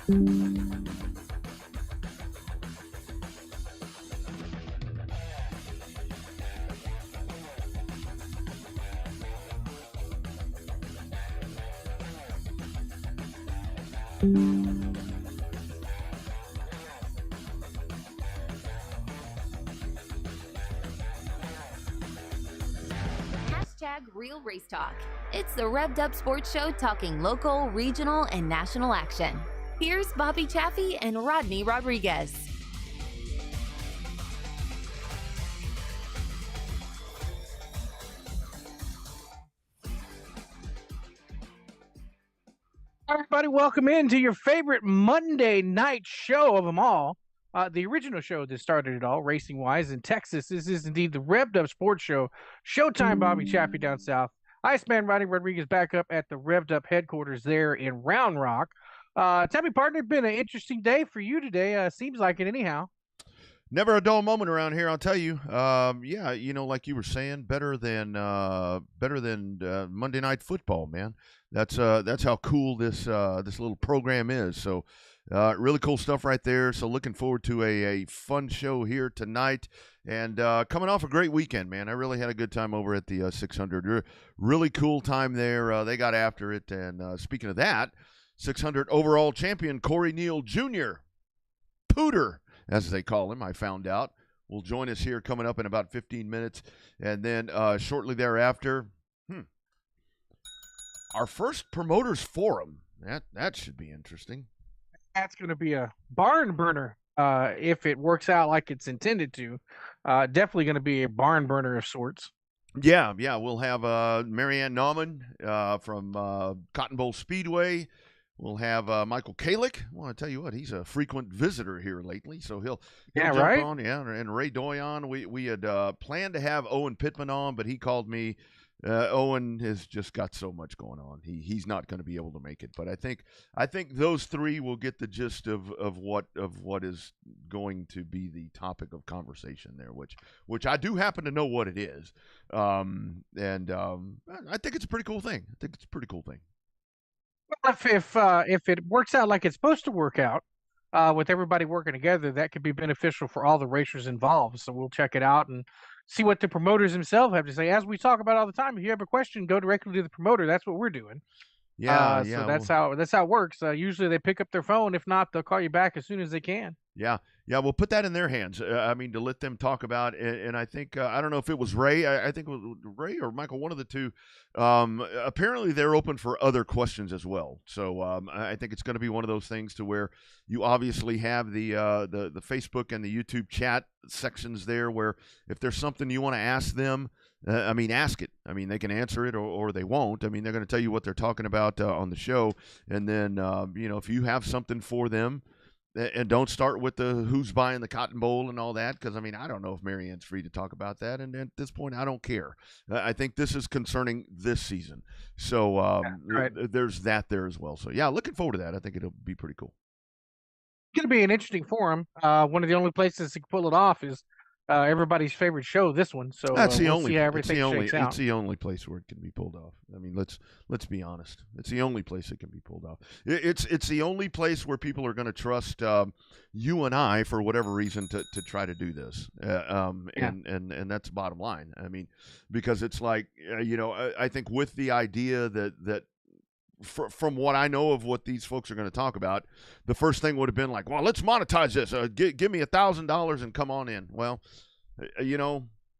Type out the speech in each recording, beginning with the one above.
Hashtag Real Race Talk. It's the Revved Up Sports Show talking local, regional, and national action. Here's Bobby Chaffee and Rodney Rodriguez. Everybody, welcome into your favorite Monday night show of them all. The original show that started it all, racing-wise, in Texas. This is indeed the Revved Up Sports Show. Showtime, Bobby Chaffee down south. Iceman Rodney Rodriguez back up at the Revved Up headquarters there in Round Rock. Tell me, partner, been an interesting day for you today. Seems like it anyhow. Never a dull moment around here, I'll tell you. Yeah, like you were saying, better than Monday Night Football, man. That's how cool this little program is. So, really cool stuff right there. So, looking forward to a fun show here tonight, and coming off a great weekend, man. I really had a good time over at the 600. Really cool time there. They got after it, and speaking of that, 600 overall champion Corey Neal Jr. Pooter, as they call him, I found out, will join us here coming up in about 15 minutes. And then shortly thereafter, our first promoters forum. That should be interesting. That's going to be a barn burner if it works out like it's intended to. Definitely going to be a barn burner of sorts. Yeah. We'll have Marianne Nauman from Cotton Bowl Speedway. We'll have Michael Kalick. I want to tell you what, he's a frequent visitor here lately, so he'll jump on. Yeah, and Ray Doyon. We had planned to have Owen Pittman on, but he called me. Owen has just got so much going on. He's not going to be able to make it. But I think those three will get the gist of what is going to be the topic of conversation there, which I do happen to know what it is. I think it's a pretty cool thing. Well, if it works out like it's supposed to work out, with everybody working together, that could be beneficial for all the racers involved. So we'll check it out and see what the promoters themselves have to say. As we talk about all the time, if you have a question, go directly to the promoter. That's what we're doing. Yeah. So that's how it works. Usually they pick up their phone. If not, they'll call you back as soon as they can. Yeah. We'll put that in their hands. To let them talk about it. And I think, I don't know if it was Ray. I think it was Ray or Michael, one of the two. Apparently they're open for other questions as well. So I think it's going to be one of those things to where you obviously have the Facebook and the YouTube chat sections there where if there's something you want to ask them, ask it. They can answer it or they won't. They're going to tell you what they're talking about on the show. And then, if you have something for them, and don't start with the who's buying the Cotton Bowl and all that, because, I don't know if Marianne's free to talk about that. And at this point, I don't care. I think this is concerning this season. So there's that there as well. So, yeah, looking forward to that. I think it'll be pretty cool. It's going to be an interesting forum. One of the only places to pull it off is everybody's favorite show, this one. So that's the we'll only. See how everything shakes out. It's the only place where it can be pulled off. Let's be honest. It's the only place it can be pulled off. It's the only place where people are going to trust you and I for whatever reason to try to do this. And that's the bottom line. Because it's like I think with the idea that. From what I know of what these folks are going to talk about, the first thing would have been like, well, let's monetize this. Give me $1,000 and come on in. Well,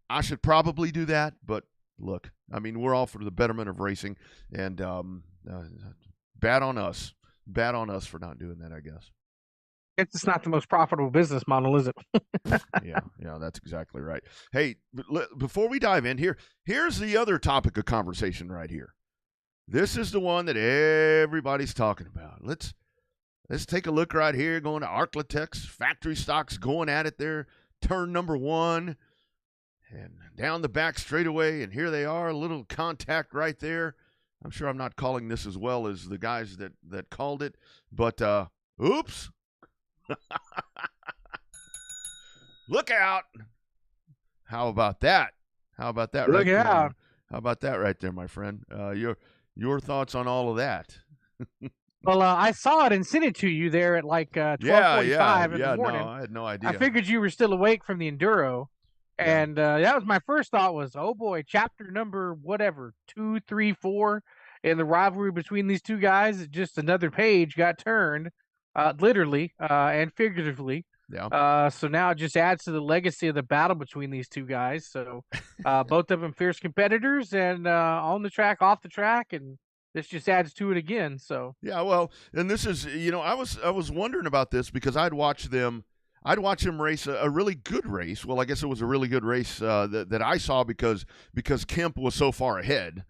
I should probably do that. But look, we're all for the betterment of racing, and bad on us for not doing that, I guess. It's not the most profitable business model, is it? Yeah, that's exactly right. Hey, before we dive in here's the other topic of conversation right here. This is the one that everybody's talking about. Let's take a look right here, going to Arklatex, factory stocks going at it there, turn number 1, and down the back straightaway, and here they are, a little contact right there. I'm sure I'm not calling this as well as the guys that called it, but oops. Look out. How about that? Look out. How about that right there, my friend? Your thoughts on all of that? Well, I saw it and sent it to you there at like Yeah, 12:45 in the no, morning. I had no I idea. figured you were still awake from the enduro, Yeah. and that was my first thought was, oh boy, chapter number whatever 2, 3, 4 in the rivalry between these two guys. Just another page got turned, literally and figuratively. Yeah. So now it just adds to the legacy of the battle between these two guys. So both of them fierce competitors, and on the track, off the track, and this just adds to it again. So Yeah, well, and this is, I was wondering about this because I'd watch him race a really good race. Well, I guess it was a really good race that I saw because Kemp was so far ahead.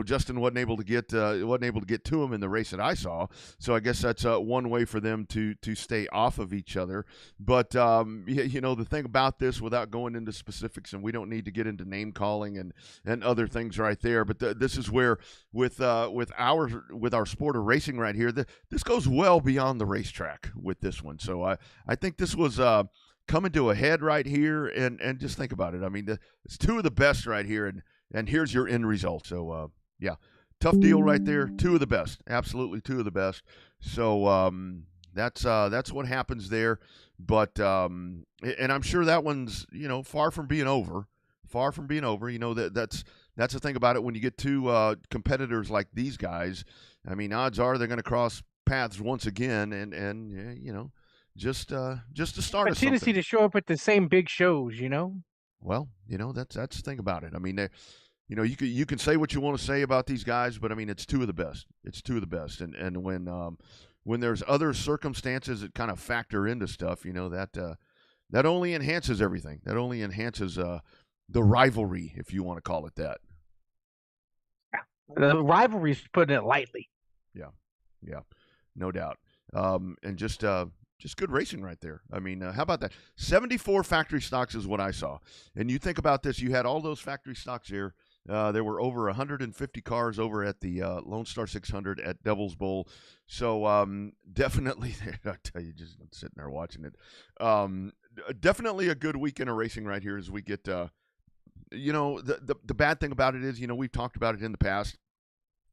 Justin wasn't able to get to him in the race that I saw. So I guess that's one way for them to stay off of each other. But the thing about this, without going into specifics, and we don't need to get into name calling and other things right there. But this is where with our sport of racing right here, this goes well beyond the racetrack with this one. So I think this was coming to a head right here, and just think about it. I mean, it's two of the best right here, and here's your end result. So yeah, tough deal right there. Two of the best, absolutely two of the best. So that's what happens there. But and I'm sure that one's far from being over. Far from being over. That's the thing about it when you get two competitors like these guys. I mean, odds are they're going to cross paths once again, and just to start a of something. tendency to show up at the same big shows. Well, that's the thing about it. I mean, you can say what you want to say about these guys, but I mean, it's two of the best. It's two of the best, and when there's other circumstances that kind of factor into stuff, that only enhances everything. That only enhances the rivalry, if you want to call it that. The rivalry's putting it lightly. Yeah, no doubt. And just good racing right there. I mean, how about that? 74 factory stocks is what I saw. And you think about this, you had all those factory stocks here. There were over 150 cars over at the Lone Star 600 at Devil's Bowl. So definitely, I tell you, just sitting there watching it. Definitely a good weekend of racing right here as we get, the bad thing about it is, we've talked about it in the past,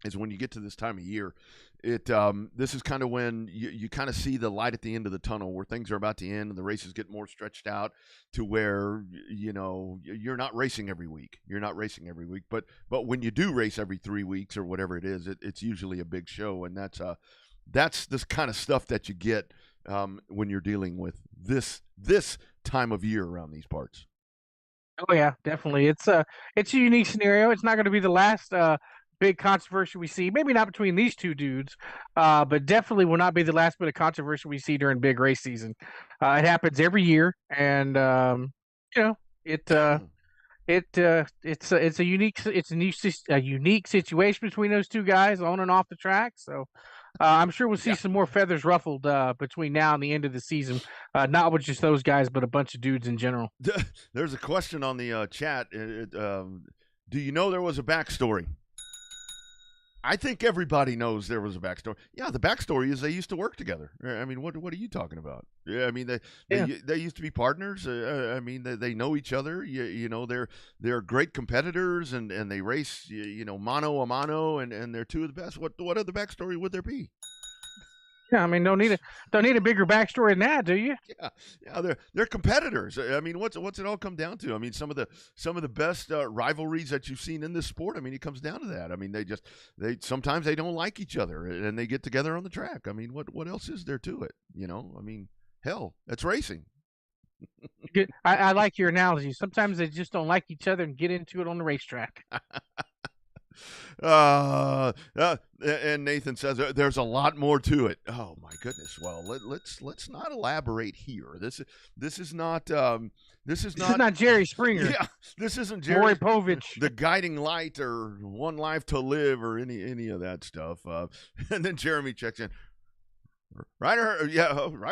is when you get to this time of year, this is kind of when you kind of see the light at the end of the tunnel, where things are about to end and the races get more stretched out to where you're not racing every week. But when you do race every 3 weeks or whatever it is, it's usually a big show, and that's this kind of stuff that you get when you're dealing with this time of year around these parts. Oh yeah, definitely. It's a unique scenario. It's not going to be the last big controversy we see. Maybe not between these two dudes, but definitely will not be the last bit of controversy we see during big race season. It happens every year, and it's a unique situation between those two guys on and off the track. So I'm sure we'll see some more feathers ruffled between now and the end of the season. Not with just those guys, but a bunch of dudes in general. There's a question on the chat. Do you know there was a backstory? I think everybody knows there was a backstory. Yeah, the backstory is they used to work together. I mean, what are you talking about? Yeah, I mean they used to be partners. I mean they know each other. They're great competitors and they race mano a mano and they're two of the best. What other backstory would there be? Yeah, I mean, don't need a bigger backstory than that, do you? Yeah, they're competitors. I mean, what's it all come down to? I mean, some of the best rivalries that you've seen in this sport. I mean, it comes down to that. I mean, they sometimes they don't like each other and they get together on the track. I mean, what else is there to it? I mean, hell, that's racing. Good. I like your analogy. Sometimes they just don't like each other and get into it on the racetrack. And Nathan says there's a lot more to it. Oh my goodness. Well, let's not elaborate here. This is not Jerry Springer. Yeah, this isn't Jerry Maury Povich, the guiding light or One Life to Live or any of that stuff. And then Jeremy checks in. Riker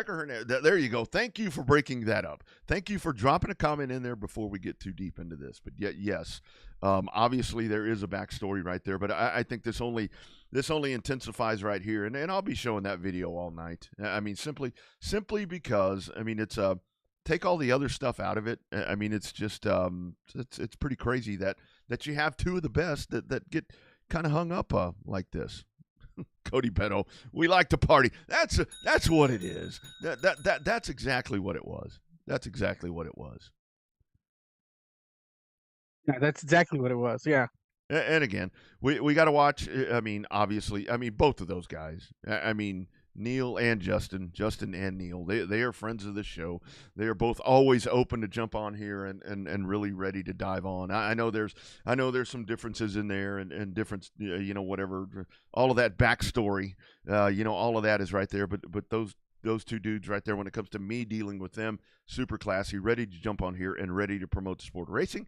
Hernandez. There you go. Thank you for breaking that up. Thank you for dropping a comment in there before we get too deep into this. But yet, yes, obviously there is a backstory right there. But I think this only intensifies right here, and I'll be showing that video all night. I mean, simply because I mean it's take all the other stuff out of it. I mean, it's just it's pretty crazy that you have two of the best that get kind of hung up like this. Cody Petto, we like to party. That's what it is. That's exactly what it was. That's exactly what it was. Yeah, that's exactly what it was. Yeah. And again, we got to watch. I mean, obviously, I mean, both of those guys. I mean, Neil and Justin and Neil. They are friends of the show. They are both always open to jump on here and really ready to dive on. I know there's some differences in there and different, whatever, all of that backstory, all of that is right there. But those two dudes right there, when it comes to me dealing with them, super classy, ready to jump on here and ready to promote the sport of racing.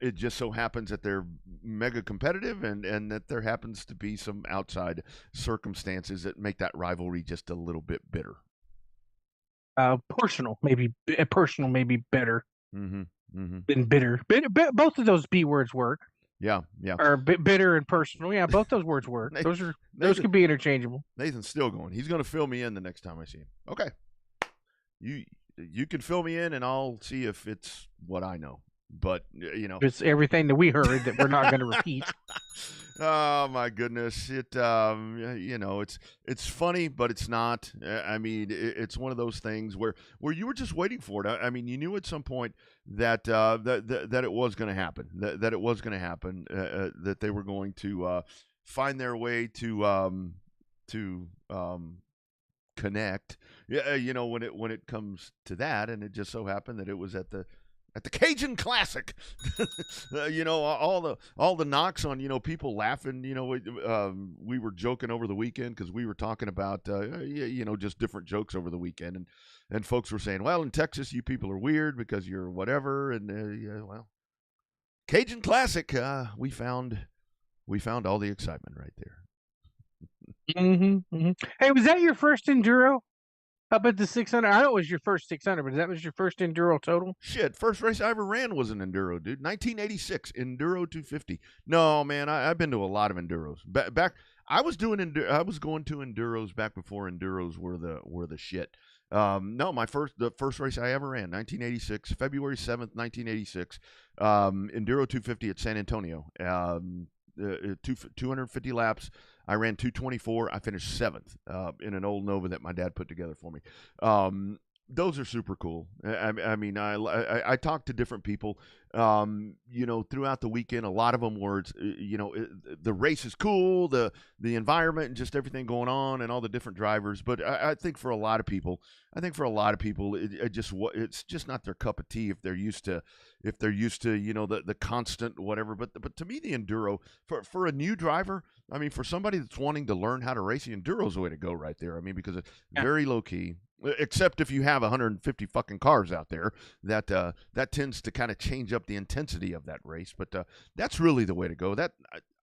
It just so happens that they're mega competitive and that there happens to be some outside circumstances that make that rivalry just a little bit bitter. Personal, maybe better than bitter. Both of those B words work. Yeah. Or bitter and personal. Yeah, both those words work. Those could be interchangeable. Nathan's still going. He's going to fill me in the next time I see him. Okay. You can fill me in, and I'll see if it's what I know. But, it's everything that we heard that we're not going to repeat. Oh my goodness! It's funny, but it's not. I mean, it's one of those things where you were just waiting for it. I mean, you knew at some point that that it was going to happen. That it was going to happen. That they were going to find their way to connect. Yeah, when it comes to that, and it just so happened that it was at the Cajun Classic. All the knocks on, people laughing, we were joking over the weekend because we were talking about, just different jokes over the weekend. And folks were saying, well, in Texas, you people are weird because you're whatever. And, Cajun Classic, we found all the excitement right there. Hey, was that your first enduro? How about the 600? I know it was your first 600, but that was your first enduro total? Shit, first race I ever ran was an enduro, dude. 1986 Enduro 250. No, man, I've been to a lot of enduros. Back, I was going to enduros back before enduros were the shit. No, the first race I ever ran, 1986, February 7th, 1986, Enduro 250 at San Antonio. 250 laps. I ran 224. I finished 7th in an old Nova that my dad put together for me. Those are super cool. I mean, I talked to different people, throughout the weekend. A lot of them were, the race is cool, the environment and just everything going on and all the different drivers. But I think for a lot of people, it's just not their cup of tea if they're used to, the constant whatever. But to me, the enduro for a new driver, I mean, for somebody that's wanting to learn how to race, the enduro's the way to go right there. I mean, because it's very low key. Except if you have 150 fucking cars out there, that tends to kind of change up the intensity of that race. But that's really the way to go.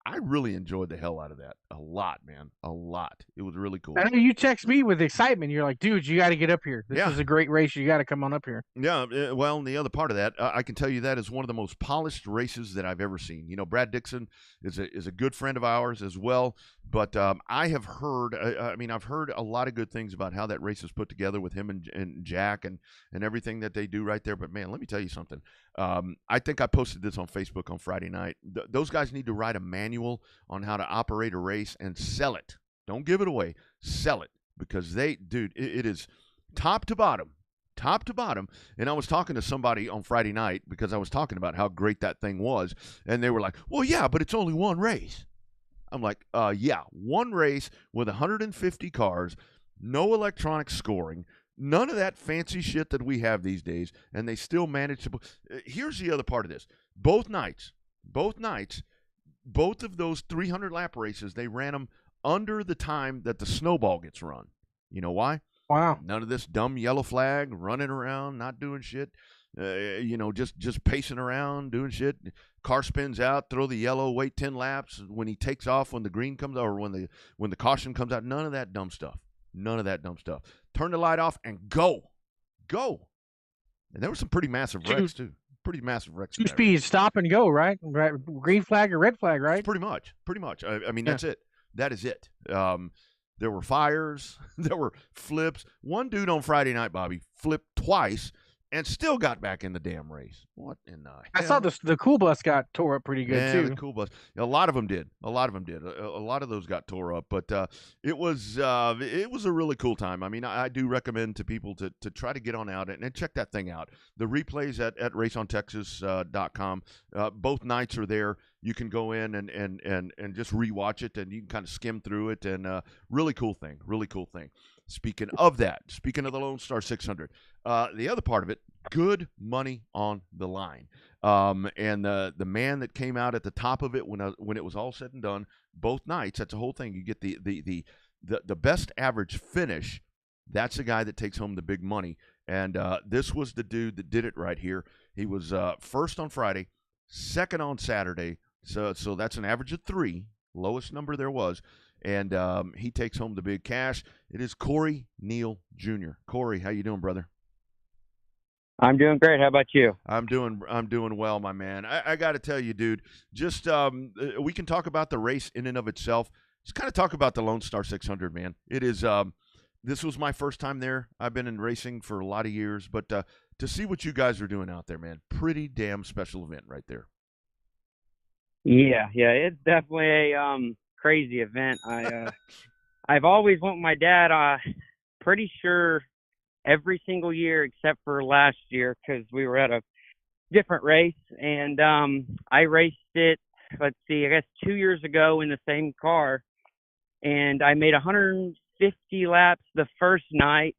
I really enjoyed the hell out of that. A lot, man. A lot. It was really cool. I know you text me with excitement. You're like, dude, you got to get up here. This is a great race. You got to come on up here. Yeah. Well, and the other part of that, I can tell you that is one of the most polished races that I've ever seen. Brad Dixon is a good friend of ours as well. But I have heard, I've heard a lot of good things about how that race is put together with him and Jack and everything that they do right there. But, man, let me tell you something. I think I posted this on Facebook on Friday night. Those guys need to write a manual on how to operate a race and sell it. Don't give it away. Sell it. Because it is top to bottom. And I was talking to somebody on Friday night because I was talking about how great that thing was. And they were like, well, yeah, but it's only one race. I'm like, yeah, one race with 150 cars, no electronic scoring, none of that fancy shit that we have these days, and they still managed to. Here's the other part of this. Both nights, both of those 300-lap races, they ran them under the time that the snowball gets run. You know why? Wow. None of this dumb yellow flag, running around, not doing shit. Just pacing around, doing shit. Car spins out, throw the yellow, wait 10 laps. When he takes off, when the green comes out, or when the caution comes out, none of that dumb stuff. Turn the light off and go. And there were some pretty massive wrecks too. Two speeds, stop and go, right? Right, green flag or red flag, right? Pretty much. I mean, that's it. That is it. There were fires. There were flips. One dude on Friday night, Bobby, flipped twice and still got back in the damn race. What in the hell? I saw the cool bus got tore up pretty good Yeah, too. the cool bus. A lot of them did. A lot of those got tore up, but it was a really cool time. I mean, I do recommend to people to try to get on out and check that thing out. The replays at raceontexas.com. Both nights are there. You can go in and just rewatch it, and you can kind of skim through it. And really cool thing. Really cool thing. Speaking of the Lone Star 600, the other part of it, good money on the line. And the man that came out at the top of it when it was all said and done, both nights, that's the whole thing. You get the best average finish. That's the guy that takes home the big money. And this was the dude that did it right here. He was first on Friday, second on Saturday. So that's an average of 3, lowest number there was. And he takes home the big cash. It is Corey Neal Jr. Corey, how you doing, brother? I'm doing great. How about you? I'm doing well, my man. I got to tell you, dude, just we can talk about the race in and of itself. Just kind of talk about the Lone Star 600, man. It is this was my first time there. I've been in racing for a lot of years, but to see what you guys are doing out there, man, pretty damn special event right there. Yeah, it's definitely a crazy event. I've always went with my dad. Pretty sure every single year except for last year because we were at a different race, and I raced it. Let's see, I guess 2 years ago in the same car, and I made 150 laps the first night,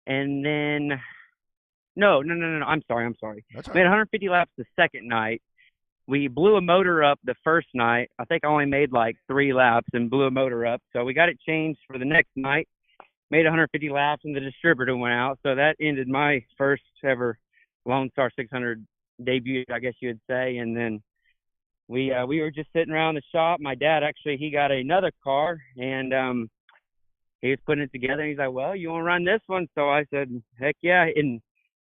and then no. I'm sorry. That's all Made right. 150 laps the second night. We blew a motor up the first night. I think I only made like 3 laps and blew a motor up. So we got it changed for the next night, made 150 laps, and the distributor went out. So that ended my first ever Lone Star 600 debut, I guess you would say. And then we were just sitting around the shop. My dad, actually, he got another car, and he was putting it together. And he's like, well, you want to run this one? So I said, heck yeah. And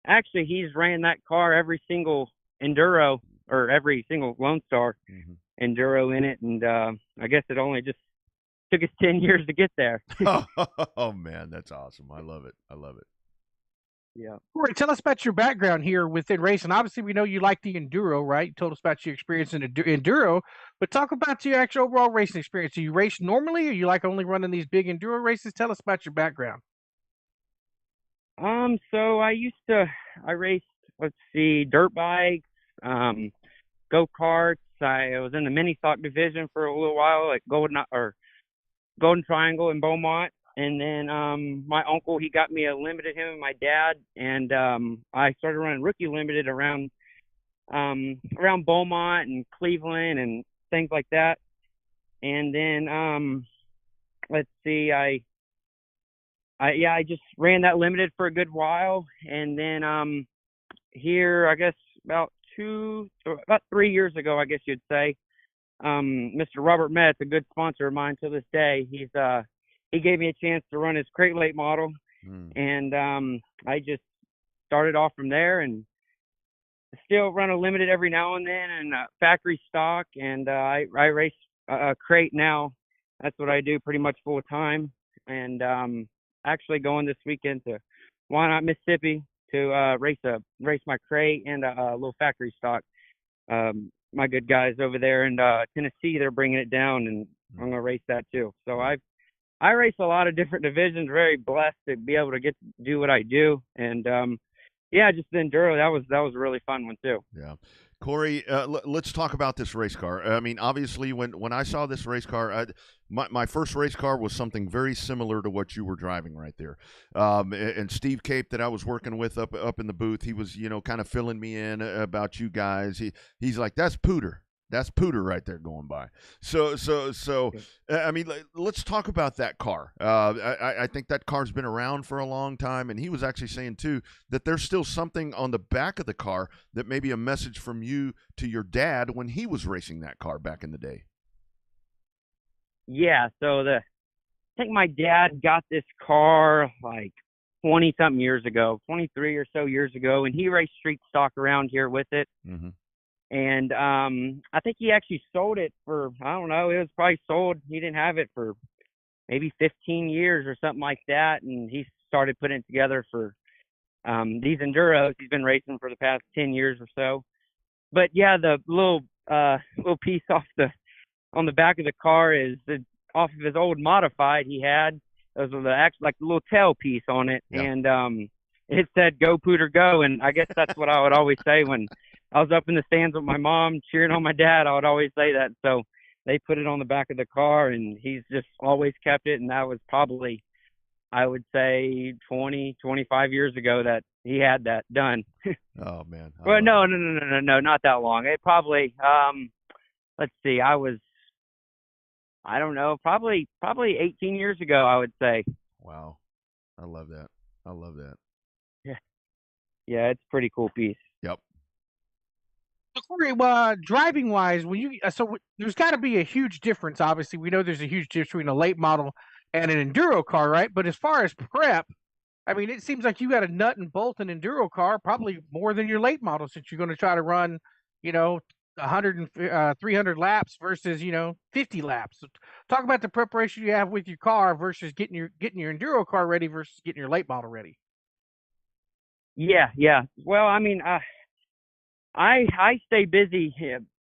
actually, he's ran that car every single Enduro or every single Lone Star Enduro in it. And I guess it only just took us 10 years to get there. Oh, man, that's awesome. I love it. Yeah. Corey, tell us about your background here within racing. Obviously, we know you like the enduro, right? You told us about your experience in enduro, but talk about your actual overall racing experience. Do you race normally, or you like only running these big enduro races? Tell us about your background. So I raced, let's see, dirt bikes, go-karts. I was in the mini stock division for a little while, like Golden Triangle in Beaumont. And then my uncle, he got me a limited, him and my dad, and I started running rookie limited around Beaumont and Cleveland and things like that. And then let's see, I just ran that limited for a good while, and then here, I guess about 3 years ago, I guess you'd say, Mr. Robert Metz, a good sponsor of mine to this day, he gave me a chance to run his crate late model, and I just started off from there, and still run a limited every now and then, and factory stock, and I race a crate now. That's what I do pretty much full time, and actually going this weekend to Wyandotte, Mississippi to race my crate and a little factory stock. My good guys over there in Tennessee, they're bringing it down, and I'm gonna race that too. So I race a lot of different divisions. Very blessed to be able to get to do what I do, and just the enduro. That was a really fun one too. Yeah. Corey, let's talk about this race car. I mean, obviously, when I saw this race car, my first race car was something very similar to what you were driving right there. And Steve Cape, that I was working with up in the booth, he was, kind of filling me in about you guys. He's like, that's Pooter. That's Pooter right there going by. So I mean, let's talk about that car. I think that car's been around for a long time, and he was actually saying too that there's still something on the back of the car that may be a message from you to your dad when he was racing that car back in the day. Yeah, so I think my dad got this car like 20-something years ago, 23 or so years ago, and he raced street stock around here with it. Mm-hmm. And I think he actually sold it for, I don't know, it was probably sold. He didn't have it for maybe 15 years or something like that. And he started putting it together for these enduros. He's been racing for the past 10 years or so. But yeah, the little piece on the back of the car is off of his old modified he had. Those were like the little tail piece on it, Yeah. and it said "Go Pooter Go," and I guess that's what I would always say when I was up in the stands with my mom cheering on my dad. I would always say that. So they put it on the back of the car, and he's just always kept it. And that was probably, I would say, 20, 25 years ago that he had that done. Oh man. Well, no, not that long. It probably, let's see, I don't know, probably 18 years ago, I would say. Wow. I love that. Yeah, it's a pretty cool piece. Yep. So Corey, driving wise, there's got to be a huge difference. Obviously, we know there's a huge difference between a late model and an enduro car, right? But as far as prep, I mean, it seems like you got a nut and bolt an enduro car, probably more than your late model, since you're going to try to run, 100 and 300 laps versus 50 laps. So talk about the preparation you have with your car versus getting your enduro car ready versus getting your late model ready. Yeah. Well, I mean, I stay busy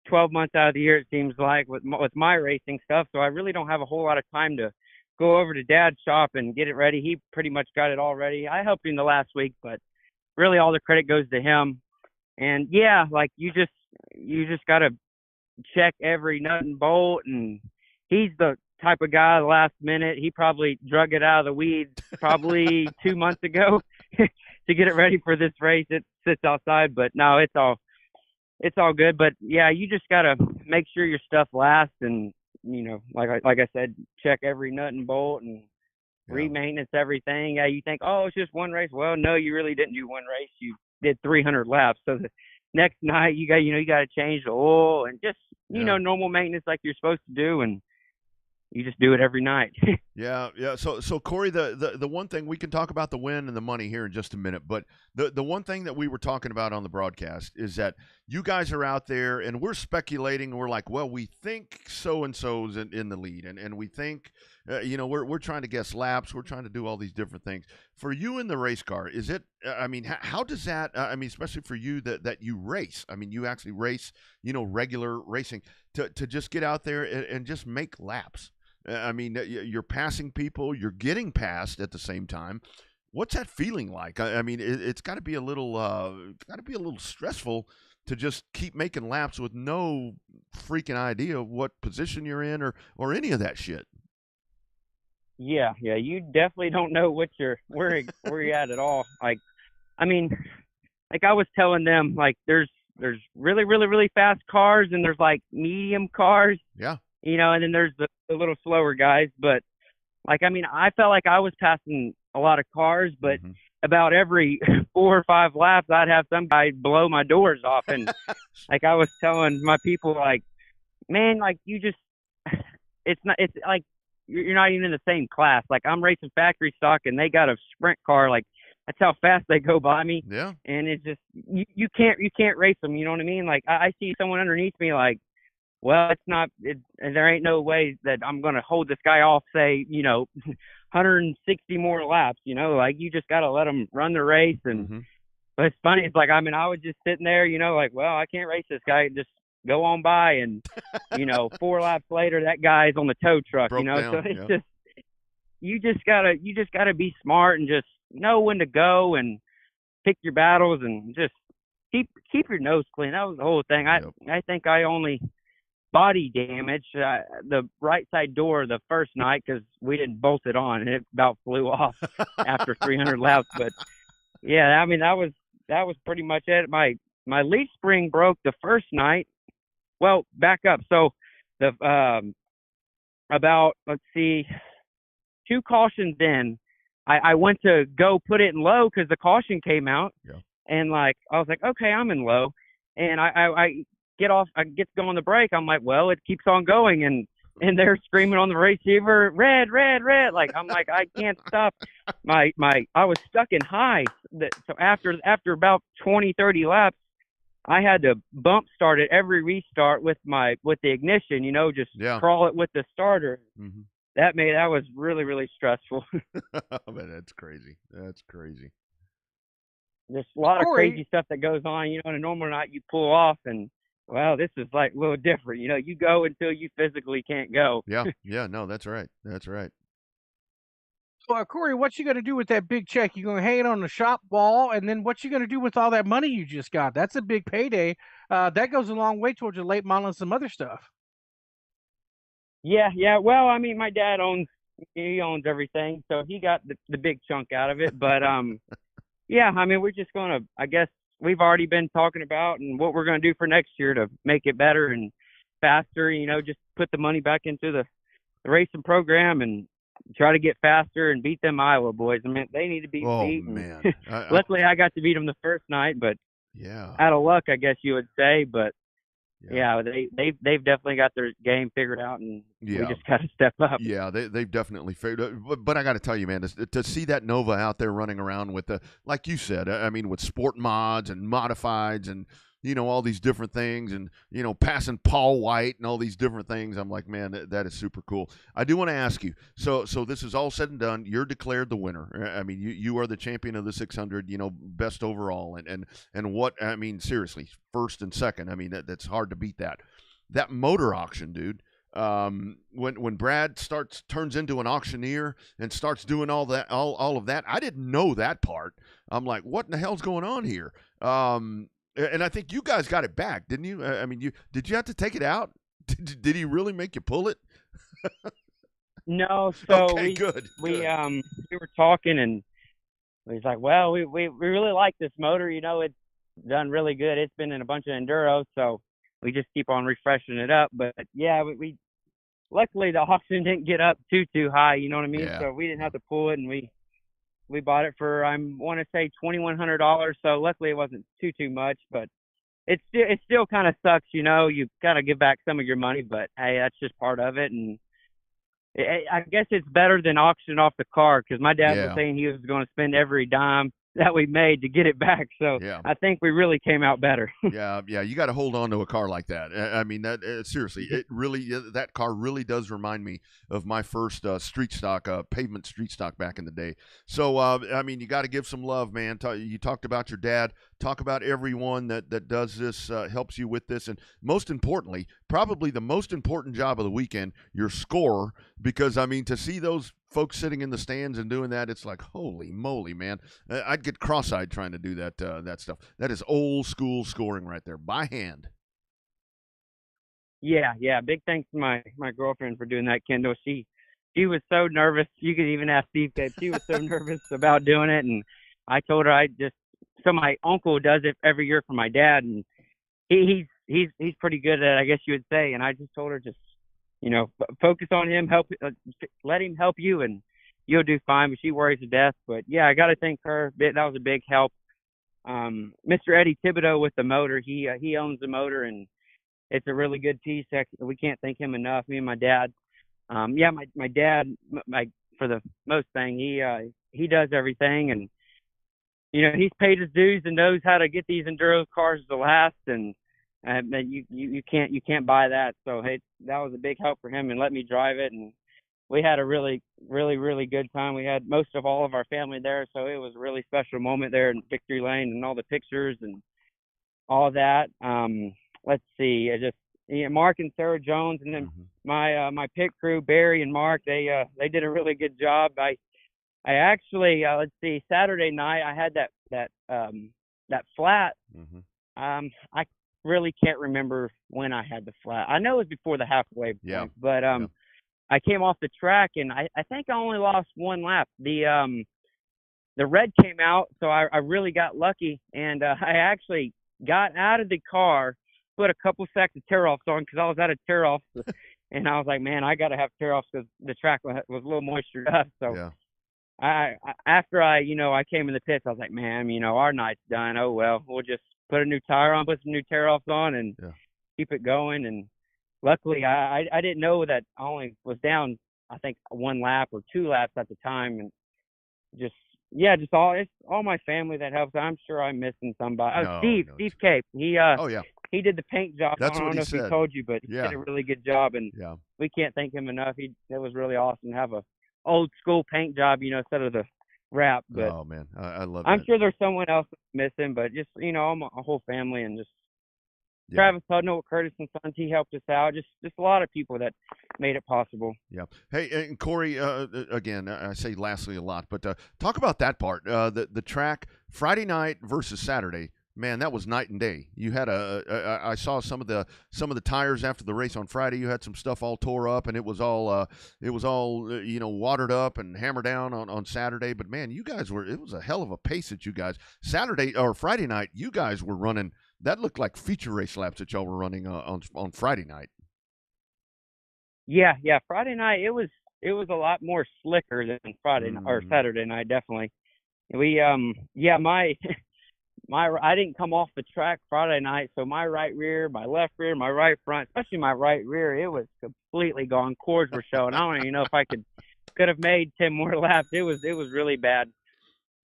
12 months out of the year, it seems like, with my racing stuff. So I really don't have a whole lot of time to go over to Dad's shop and get it ready. He pretty much got it all ready. I helped him the last week, but really all the credit goes to him. And yeah, like you just got to check every nut and bolt. And he's the type of guy, the last minute, he probably drug it out of the weeds probably 2 months ago to get it ready for this race. It sits outside, but no, it's all good. But yeah, you just got to make sure your stuff lasts, and like I said, check every nut and bolt and re-maintenance everything. Yeah, you think, oh, it's just one race. Well, no, you really didn't do one race. You did 300 laps. So the next night you got to change the oil and just normal maintenance like you're supposed to do, and you just do it every night. Yeah. So Corey, the one thing, we can talk about the win and the money here in just a minute, but the one thing that we were talking about on the broadcast is that you guys are out there and we're speculating, and we're like, well, we think so and so's in the lead, and we think we're trying to guess laps, we're trying to do all these different things. For you in the race car, is it? I mean, how does that? I mean, especially for you that you race. I mean, you actually race, regular racing to just get out there and just make laps. I mean, you're passing people, you're getting passed at the same time. What's that feeling like? I mean, it's got to be a little stressful to just keep making laps with no freaking idea of what position you're in or any of that shit. Yeah, you definitely don't know where you're at all. Like, I mean, like I was telling them, like there's really, really, really fast cars, and there's like medium cars. Yeah. And then there's the little slower guys. But, like, I mean, I felt like I was passing a lot of cars, but about every 4 or 5 laps, I'd have some guy blow my doors off. And, like, I was telling my people, like, man, like, it's like you're not even in the same class. Like, I'm racing factory stock, and they got a sprint car. Like, that's how fast they go by me. Yeah. And it's just you can't race them. You know what I mean? Like, I see someone underneath me, like, well, there ain't no way that I'm going to hold this guy off, say, 160 more laps, like you just got to let them run the race. And but it's funny. It's like, I mean, I was just sitting there, like, well, I can't race this guy. Just go on by. And, 4 laps later, that guy's on the tow truck, Broke down, so it's just, you just gotta be smart and just know when to go and pick your battles and just keep your nose clean. That was the whole thing. I think I only body damage the right side door the first night because we didn't bolt it on, and it about flew off after 300 laps. But yeah, I mean, that was pretty much it. My leaf spring broke the first night. Well, back up. So the about, let's see, 2 cautions in, I went to go put it in low because the caution came out. Yeah. And like I was like, okay, I'm in low, and I get to go on the brake. I'm like, well, it keeps on going, and they're screaming on the receiver, red, red, red. Like, I'm like, I can't stop. I was stuck in high. So after about 20, 30 laps, I had to bump start at every restart with the ignition, just crawl it with the starter. Mm-hmm. That was really, really stressful. But that's crazy. there's a lot of Corey, crazy stuff that goes on. On a normal night you pull off, and well, this is like a little different. You go until you physically can't go. Yeah, yeah, no, that's right. That's right. so, Corey, what you going to do with that big check? You going to hang it on the shop wall, and then what you going to do with all that money you just got? That's a big payday. That goes a long way towards your late model and some other stuff. Yeah, yeah. Well, I mean, my dad owns everything, so he got the big chunk out of it. But yeah, I mean, we're just gonna. I guess we've already been talking about and what we're gonna do for next year to make it better and faster. Just put the money back into the racing program and try to get faster and beat them Iowa boys. I mean, they need to be beat. Man. Luckily, I got to beat them the first night, but yeah, out of luck, I guess you would say. But yeah, they've definitely got their game figured out, and we just got to step up. Yeah, they've definitely figured. But I got to tell you, man, to see that Nova out there running around with like you said, I mean, with sport mods and modifieds and all these different things, and passing Paul White and all these different things. I'm like, man, that is super cool. I do want to ask you. So this is all said and done. You're declared the winner. I mean, you are the champion of the 600. Best overall, and what I mean, seriously, first and second. I mean, that's hard to beat that. That motor auction, dude. When Brad turns into an auctioneer and starts doing all of that, I didn't know that part. I'm like, what in the hell's going on here? And I think you guys got it back, didn't you? I mean, did you have to take it out? Did he really make you pull it? No. So okay, good. We were talking, and he's like, well, we really like this motor. It's done really good. It's been in a bunch of enduros, so we just keep on refreshing it up. But yeah, we luckily the auction didn't get up too high. You know what I mean? Yeah. So we didn't have to pull it, and we bought it for I want to say $2,100. So luckily it wasn't too much, but it still kind of sucks. You got to give back some of your money, but hey, that's just part of it. And I guess it's better than auctioning off the car, because my dad was saying he was going to spend every dime that we made to get it back. So I think we really came out better. Yeah, you got to hold on to a car like that. I mean, that seriously, it really that car really does remind me of my first street stock, pavement street stock back in the day. So I mean, you got to give some love, man. You talked about your dad. Talk about everyone that does this, helps you with this, and most importantly, probably the most important job of the weekend, your scorer. Because I mean, to see those folks sitting in the stands and doing that, it's like, holy moly, man. I'd get cross-eyed trying to do that stuff. That is old school scoring right there, by hand. Yeah. Big thanks to my girlfriend for doing that, Kendall. She was so nervous. You could even ask Steve Cape. She was so nervous about doing it, and I told her so my uncle does it every year for my dad, and he's pretty good at it, I guess you would say. And I just told her, just focus on him, let him help you, and you'll do fine. But she worries to death. But yeah, I got to thank her. That was a big help. Mr. Eddie Thibodeau with the motor, he owns the motor, and it's a really good piece. We can't thank him enough. Me and my dad. My dad, for the most thing, he does everything, and he's paid his dues and knows how to get these enduro cars to last, and you can't buy that. So hey, that was a big help for him, and let me drive it, and we had a really, really, really good time. We had most of all of our family there, so it was a really special moment there in Victory Lane, and all the pictures and all of that. Let's see, Mark and Sarah Jones, and then my pit crew, Barry and Mark, they did a really good job. I actually let's see, Saturday night I had that flat. I really can't remember when I had the flat. I know it was before the halfway point, but I came off the track, and I think I only lost one lap. The red came out, so I really got lucky, and I actually got out of the car, put a couple sacks of tear-offs on, because I was out of tear-offs, and I was like, man, I got to have tear-offs because the track was a little moistured up. So after I came in the pits, I was like, man, our night's done. Oh, well, we'll just put a new tire on, put some new tear-offs on, and keep it going. And luckily, I didn't know that I only was down, I think, one lap or two laps at the time. And just all my family that helps. I'm sure I'm missing somebody. Steve Cape. He did the paint job. That's I don't what know he if said. he told you, but he did a really good job, and we can't thank him enough. It was really awesome to have a old school paint job, instead of the wrap. But Oh man, I love I'm that. sure there's someone else missing, but just a whole family and just Yeah. Travis Hudnall, Curtis and Sons, he helped us out. Just a lot of people that made it possible. Yeah. Hey, and Corey, again, I say lastly a lot, but talk about that part. The track Friday night versus Saturday. Man, that was night and day. You had I saw some of the tires after the race on Friday. You had some stuff all tore up, and it was all watered up and hammered down on Saturday. But man, it was a hell of a pace that you guys Saturday or Friday night. You guys were running. That looked like feature race laps that y'all were running on Friday night. Yeah. Friday night it was a lot more slicker than Friday or Saturday night. Definitely. We I didn't come off the track Friday night, so my right rear, my left rear, my right front, especially my right rear, it was completely gone. Cords were showing. I don't even know if I could have made 10 more laps. It was really bad.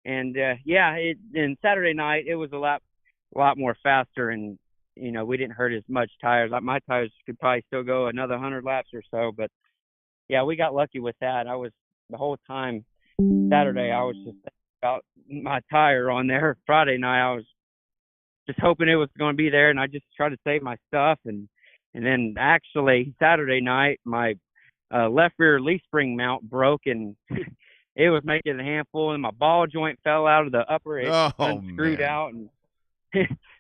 And and Saturday night it was a lot more faster, and we didn't hurt as much tires. Like my tires could probably still go another 100 laps or so, but yeah, we got lucky with that. I was the whole time Saturday I was just about my tire on there. Friday night I was just hoping it was going to be there, and I just tried to save my stuff. And then actually Saturday night my left rear leaf spring mount broke, and it was making a handful, and my ball joint fell out of the upper. It unscrewed out, and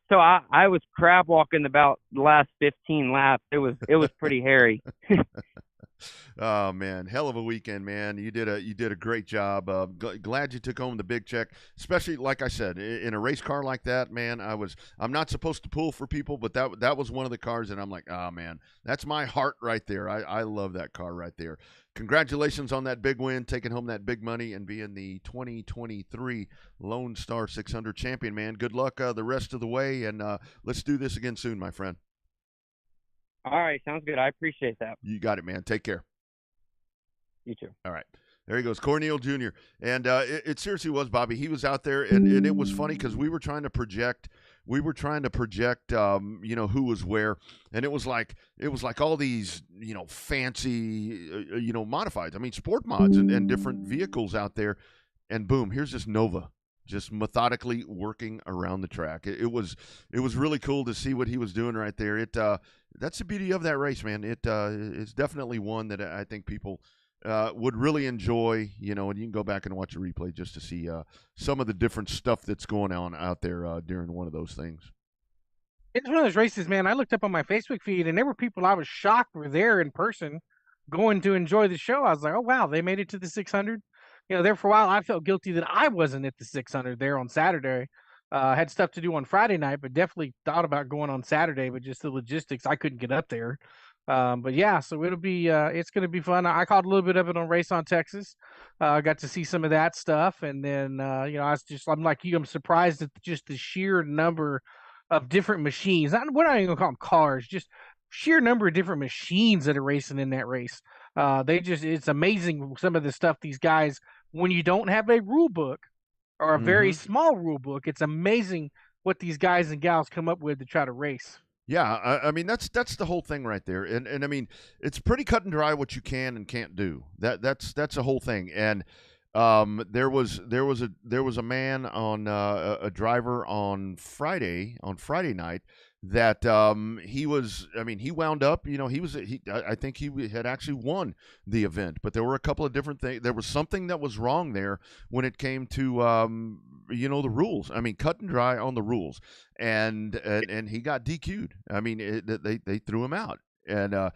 so I was crab walking about the last 15 laps. It was pretty hairy. Oh man, hell of a weekend, man! You did a great job. Glad you took home the big check, especially like I said, in a race car like that, man. I'm not supposed to pull for people, but that was one of the cars that I'm like, oh man, that's my heart right there. I love that car right there. Congratulations on that big win, taking home that big money, and being the 2023 Lone Star 600 champion, man. Good luck the rest of the way, and let's do this again soon, my friend. All right, sounds good. I appreciate that. You got it, man. Take care. You too. All right. There he goes, Cornel Jr. And it seriously was, Bobby. He was out there, and it was funny because we were trying to project, who was where, and it was like all these, fancy, modifieds. I mean, sport mods and different vehicles out there, and boom, here's this Nova just methodically working around the track. It was really cool to see what he was doing right there. That's the beauty of that race, man. It's definitely one that I think people would really enjoy, and you can go back and watch a replay just to see some of the different stuff that's going on out there during one of those things. It's one of those races, man. I looked up on my Facebook feed, and there were people I was shocked were there in person going to enjoy the show. I was like, oh, wow, they made it to the 600. There for a while, I felt guilty that I wasn't at the 600 there on Saturday. I had stuff to do on Friday night, but definitely thought about going on Saturday, but just the logistics, I couldn't get up there. But yeah, so it'll be it's going to be fun. I caught a little bit of it on Race on Texas. I got to see some of that stuff, and then I'm like you. I'm surprised at just the sheer number of different machines. We're not even gonna call them cars, just sheer number of different machines that are racing in that race. It's amazing some of the stuff these guys, when you don't have a rule book or a very small rule book, it's amazing what these guys and gals come up with to try to race. Yeah, I mean that's the whole thing right there, and I mean it's pretty cut and dry what you can and can't do. That's the whole thing. And there was a man on a driver on Friday night that he wound up, I think he had actually won the event, but there were a couple of different things. There was something that was wrong there when it came to the rules. I mean, cut and dry on the rules, and he got DQ'd. I mean, they threw him out, and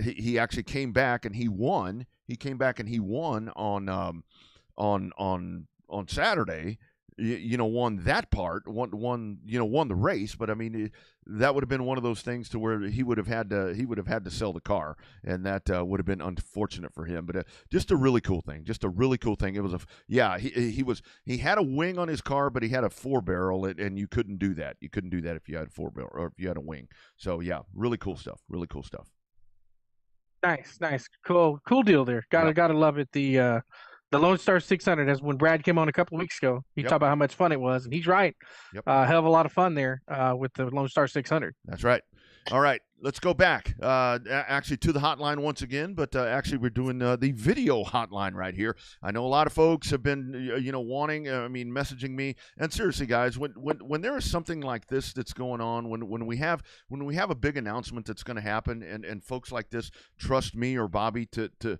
he actually came back and he won. He came back and he won on Saturday. Won that part, won the race, but I mean that would have been one of those things to where he would have had to sell the car, and that would have been unfortunate for him. But just a really cool thing, It was he had a wing on his car, but he had a 4-barrel, and you couldn't do that. You couldn't do that if you had a 4-barrel or if you had a wing. So yeah, really cool stuff. Nice, cool deal there. Gotta love it. The Lone Star 600, as when Brad came on a couple of weeks ago, he talked about how much fun it was, and he's right. Yep. Hell of a lot of fun there with the Lone Star 600. That's right. All right, let's go back actually to the hotline once again, but actually we're doing the video hotline right here. I know a lot of folks have been wanting, messaging me. And seriously, guys, when there is something like this that's going on, when we have a big announcement that's going to happen, and folks like this trust me or Bobby to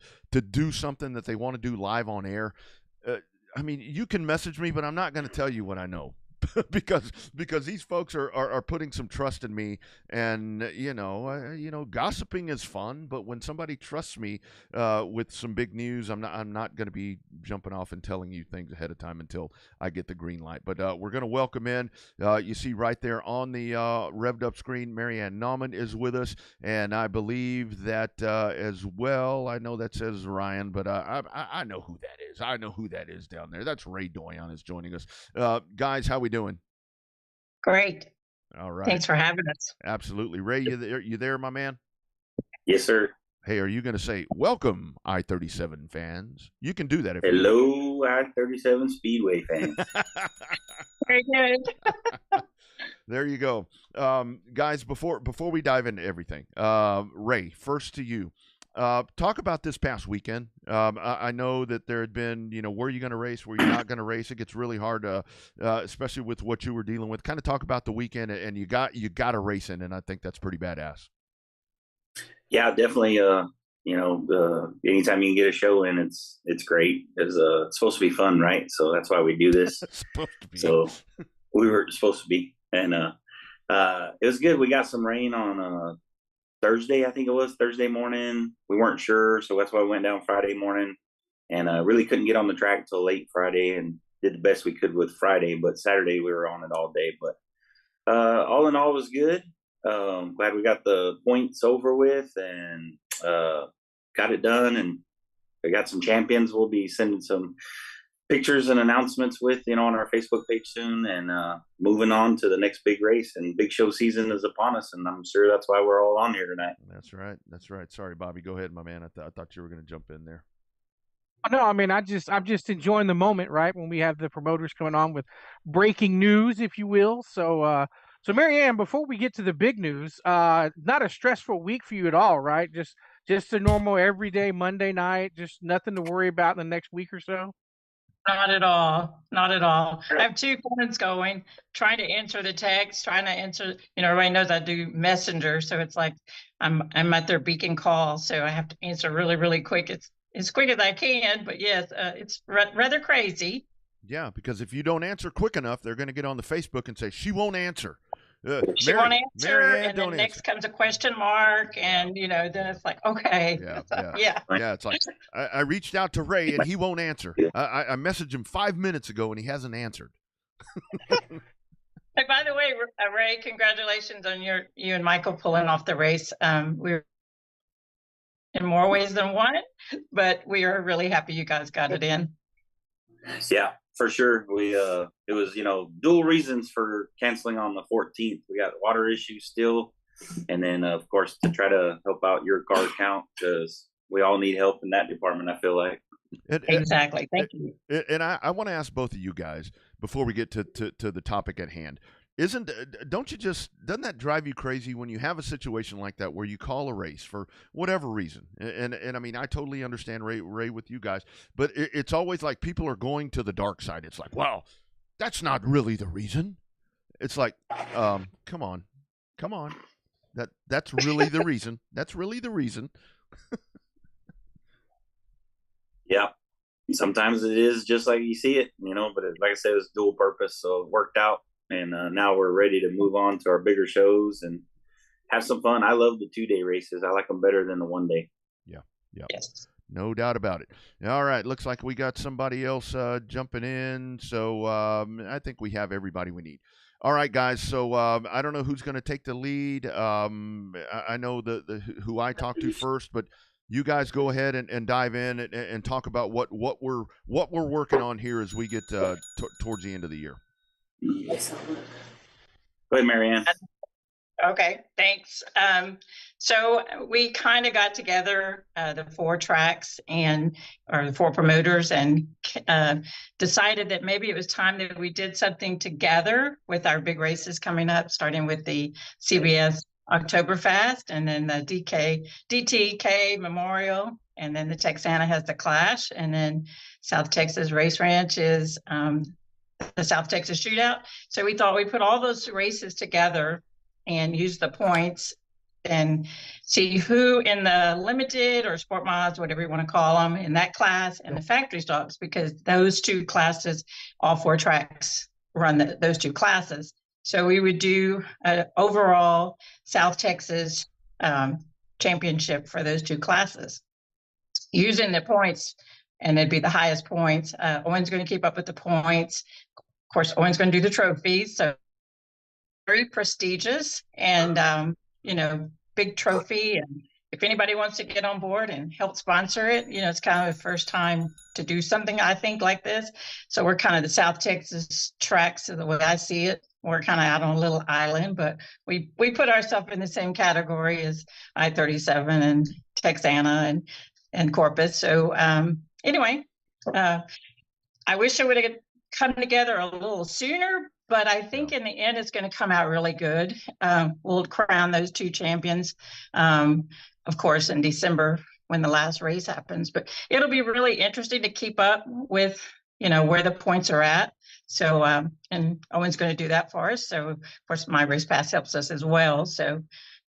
do something that they want to do live on air, you can message me, but I'm not going to tell you what I know. because these folks are putting some trust in me, and gossiping is fun, but when somebody trusts me with some big news, I'm not going to be jumping off and telling you things ahead of time until I get the green light. But we're going to welcome in. You see right there on the Revved Up screen, Marianne Nauman is with us, and I believe that as well. I know that says Ryan, but I know who that is. I know who that is down there. That's Ray Doyon is joining us. Guys, how we doing? Great. All right. Thanks for having us. Absolutely. Ray, you there, my man? Yes, sir. Hey, are you going to say, welcome, I-37 fans? You can do that if Hello, I-37 Speedway fans. Very good. There you go. Guys, before we dive into everything, Ray, first to you. Talk about this past weekend. I know that there had been, where are you going to race, where you're not going to race. It gets really hard, especially with what you were dealing with. Kind of talk about the weekend, and you got a race in, and I think that's pretty badass. Yeah, definitely. Anytime you can get a show in, it's great. It's supposed to be fun, right? So that's why we do this. It's supposed to be. So we were supposed to be, and it was good. We got some rain on Thursday, I think it was Thursday morning. We weren't sure, so that's why we went down Friday morning, and really couldn't get on the track till late Friday, and did the best we could with Friday. But Saturday we were on it all day. But all in all, it was good. Glad we got the points over with, and got it done. And we got some champions. We'll be sending some pictures and announcements with, on our Facebook page soon, and moving on to the next big race. And big show season is upon us, and I'm sure that's why we're all on here tonight. That's right. Sorry, Bobby, go ahead, my man. I thought you were going to jump in there. No, I'm just enjoying the moment, right, when we have the promoters coming on with breaking news, if you will. So Marianne, before we get to the big news, not a stressful week for you at all, right? Just a normal everyday Monday night, just nothing to worry about in the next week or so. Not at all. Not at all. I have two phones going, trying to answer the text, trying to answer, everybody knows I do Messenger. So it's like I'm at their beacon call. So I have to answer really, really quick. It's as quick as I can, but yes, it's rather crazy. Yeah, because if you don't answer quick enough, they're going to get on the Facebook and say, she won't answer. She won't answer, and then next comes a question mark, and then it's like, okay, yeah. It's like I reached out to Ray and he won't answer. I messaged him 5 minutes ago and he hasn't answered. Hey, by the way, Ray, congratulations on you and Michael pulling off the race. We're in more ways than one, but we are really happy you guys got it in. Yeah. For sure. It was, dual reasons for canceling on the 14th. We got water issues still. And then, of course, to try to help out your car count, because we all need help in that department, I feel like. Exactly. Thank you. And I want to ask both of you guys, before we get to the topic at hand, doesn't that drive you crazy when you have a situation like that where you call a race for whatever reason? And I totally understand Ray with you guys, but it's always like people are going to the dark side. It's like, well, that's not really the reason. It's like, come on. That's really the reason. That's really the reason. Yeah. Sometimes it is just like you see it, but like I said, it's dual purpose. So it worked out. And now we're ready to move on to our bigger shows and have some fun. I love the 2-day races. I like them better than the 1 day. Yeah. Yes. No doubt about it. All right. Looks like we got somebody else jumping in. So I think we have everybody we need. All right, guys. So I don't know who's going to take the lead. I know who I talked to first, but you guys go ahead and dive in and talk about what we're working on here as we get towards the end of the year. Go ahead, Marianne. Okay, thanks. So we kind of got together the 4 tracks or the 4 promoters and decided that maybe it was time that we did something together with our big races coming up, starting with the CBS Oktoberfest, and then the DTK Memorial, and then the Texana has the Clash, and then South Texas Race Ranch is the South Texas Shootout. So we thought we'd put all those races together and use the points and see who in the limited or sport mods, whatever you want to call them, in that class and the factory stocks, because those two classes, all 4 tracks run those 2 classes. So we would do an overall South Texas championship for those 2 classes using the points, and it'd be the highest points. Owen's going to keep up with the points. Of course, Owen's going to do the trophies. So very prestigious and, big trophy. And if anybody wants to get on board and help sponsor it, it's kind of the first time to do something, I think, like this. So we're kind of the South Texas tracks, the way I see it. We're kind of out on a little island, but we put ourselves in the same category as I-37 and Texana and Corpus. So anyway, I wish it would have come together a little sooner, but I think in the end it's going to come out really good. We'll crown those 2 champions, of course, in December when the last race happens. But it'll be really interesting to keep up with, where the points are at. So, and Owen's going to do that for us. So, of course, my race pass helps us as well. So,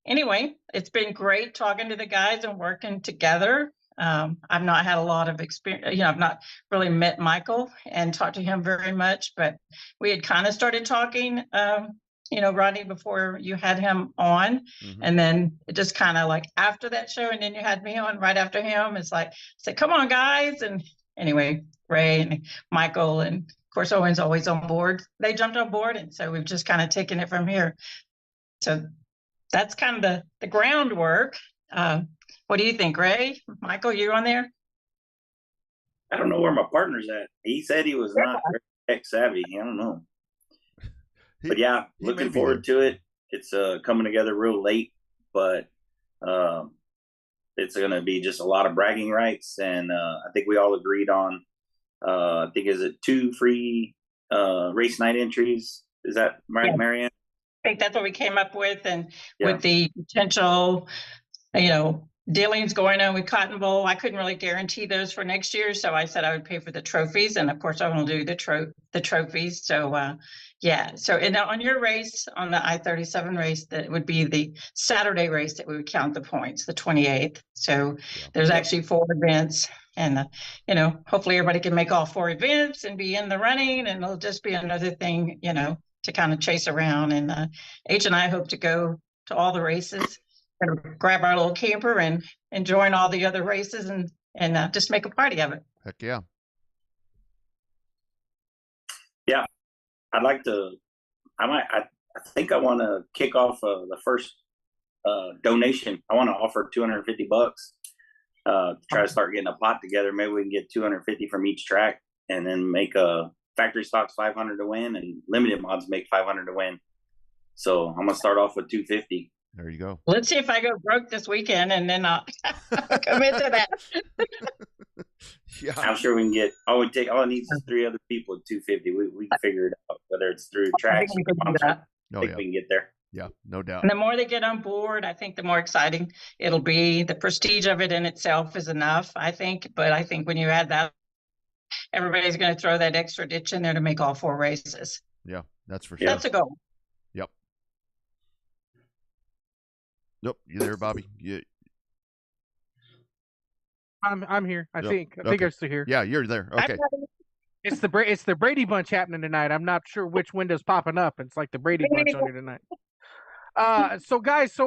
anyway, it's been great talking to the guys and working together. I've not had a lot of experience, I've not really met Michael and talked to him very much, but we had kind of started talking, Rodney, before you had him on. Mm-hmm. And then it just kind of like after that show, and then you had me on right after him. It's like, I said, come on, guys. And anyway, Ray and Michael and of course, Owen's always on board. They jumped on board. And so we've just kind of taken it from here. So that's kind of the groundwork. What do you think, Ray? Michael, you on there? I don't know where my partner's at. He said he was not tech savvy. I don't know. But yeah, looking forward to it. It's coming together real late, but it's going to be just a lot of bragging rights. And I think we all agreed on, I think, is it 2 free race night entries? Is that right, yeah. Marianne? I think that's what we came up with. And with the potential, dealings going on with Cotton Bowl, I couldn't really guarantee those for next year. So I said I would pay for the trophies. And of course, I will do the trophies. So, So on your race, on the I-37 race, that would be the Saturday race that we would count the points, the 28th. So there's actually 4 events. And, hopefully everybody can make all 4 events and be in the running. And it'll just be another thing, to kind of chase around. And H and I hope to go to all the races. Grab our little camper and join all the other races and just make a party of it. Heck yeah. Yeah. I'd like to, I think I want to kick off the first donation. I want to offer $250 to try to start getting a pot together. Maybe we can get 250 from each track and then make a factory stocks 500 to win and limited mods make 500 to win. So I'm going to start off with 250. There you go. Let's see if I go broke this weekend and then I'll commit to that. Yeah. I'm sure we can get, all it needs is 3 other people at 250. We can figure it out, whether it's through tracks. I think we can get there. Yeah, no doubt. And the more they get on board, I think the more exciting it'll be. The prestige of it in itself is enough, I think. But I think when you add that, everybody's going to throw that extra ditch in there to make all 4 races. Yeah, that's for sure. That's a goal. Yep. Nope, you there, Bobby? Yeah. I'm here. I think I'm still here. Yeah, you're there. Okay. It's the Brady Bunch happening tonight. I'm not sure which window's popping up. It's like the Brady Bunch on here tonight. So guys,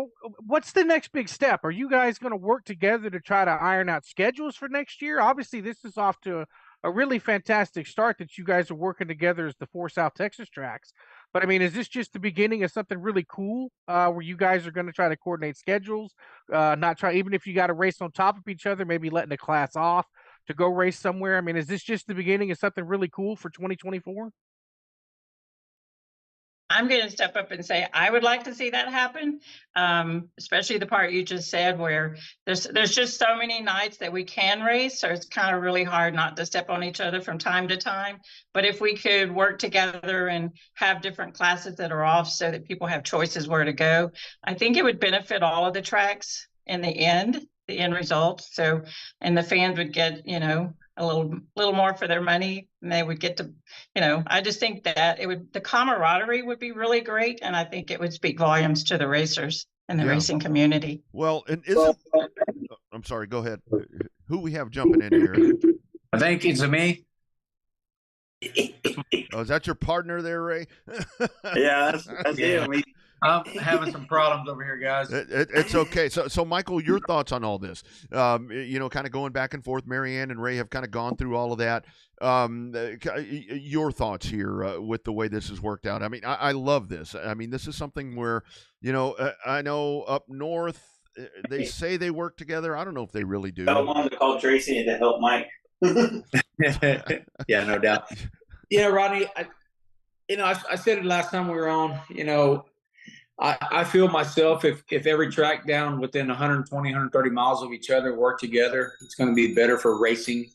what's the next big step? Are you guys going to work together to try to iron out schedules for next year? Obviously, this is off to a really fantastic start that you guys are working together as the 4 South Texas tracks. But I mean, is this just the beginning of something really cool where you guys are going to try to coordinate schedules, even if you got to race on top of each other, maybe letting the class off to go race somewhere? I mean, is this just the beginning of something really cool for 2024? I'm going to step up and say I would like to see that happen, especially the part you just said where there's just so many nights that we can race, so it's kind of really hard not to step on each other from time to time. But if we could work together and have different classes that are off so that people have choices where to go, I think it would benefit all of the tracks in the end result. So, and the fans would get, a little more for their money, and they would get to, I just think that the camaraderie would be really great, and I think it would speak volumes to the racers and the racing community. Well, and I'm sorry, go ahead. Who we have jumping in here? I think it's me. Oh, is that your partner there, Ray? Yeah, that's him. I'm having some problems over here, guys. It's okay. So Michael, your thoughts on all this? Kind of going back and forth. Marianne and Ray have kind of gone through all of that. Your thoughts here with the way this has worked out? I mean, I love this. I mean, this is something where, I know up north they say they work together. I don't know if they really do. I wanted to call Tracy to help Mike. Yeah, no doubt. Rodney, I said it last time we were on, I feel myself, if every track down within 120, 130 miles of each other work together, it's going to be better for racing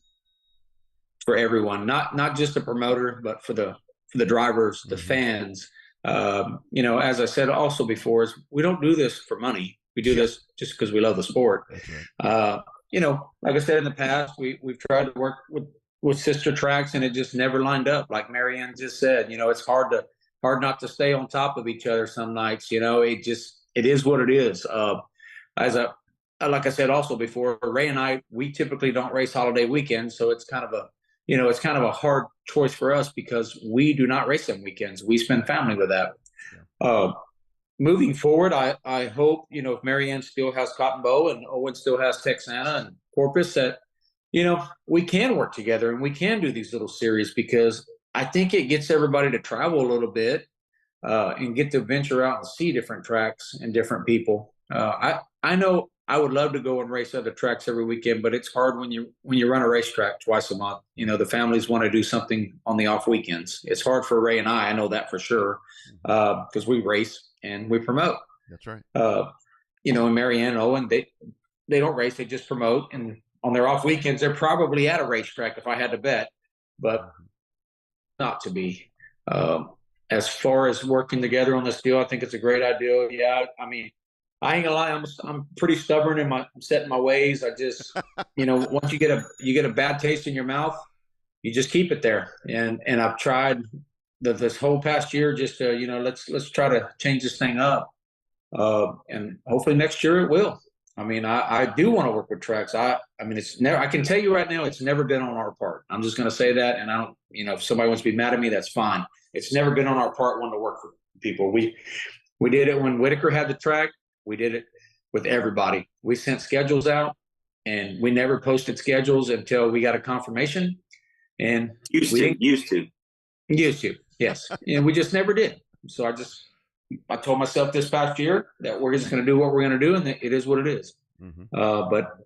for everyone, not just the promoter, but for the drivers, the fans. As I said also before, is we don't do this for money. We do this just because we love the sport. Right. Like I said in the past, we've tried to work with sister tracks, and it just never lined up. Like Marianne just said, it's hard not to stay on top of each other some nights. It is what it is. Like I said also before, Ray and I, we typically don't race holiday weekends, so it's kind of a hard choice for us because we do not race on weekends. We spend family with that. Yeah. Moving forward, I hope, if Marianne still has Cotton Bow and Owen still has Texana and Corpus, that, we can work together and we can do these little series, because I think it gets everybody to travel a little bit and get to venture out and see different tracks and different people. I know I would love to go and race other tracks every weekend, but it's hard when you run a racetrack twice a month. The families want to do something on the off weekends. It's hard for Ray and I know that for sure, because we race and we promote. That's right. And Marianne and Owen, they don't race, they just promote. And on their off weekends, they're probably at a racetrack if I had to bet, but not to be. As far as working together on this deal, I think it's a great idea. Yeah, I mean, I ain't gonna lie, I'm pretty stubborn in I'm set in my ways. I just, once you get a bad taste in your mouth, you just keep it there. And I've tried this whole past year just to, let's try to change this thing up. And hopefully next year it will. I mean, I do want to work with tracks. I mean, I can tell you right now, it's never been on our part. I'm just going to say that. And I don't, if somebody wants to be mad at me, that's fine. It's never been on our part wanting to work for people. We did it when Whitaker had the track. We did it with everybody. We sent schedules out, and we never posted schedules until we got a confirmation. And used to, yes. And we just never did. So I told myself this past year that we're just going to do what we're going to do, and it is what it is. Mm-hmm. But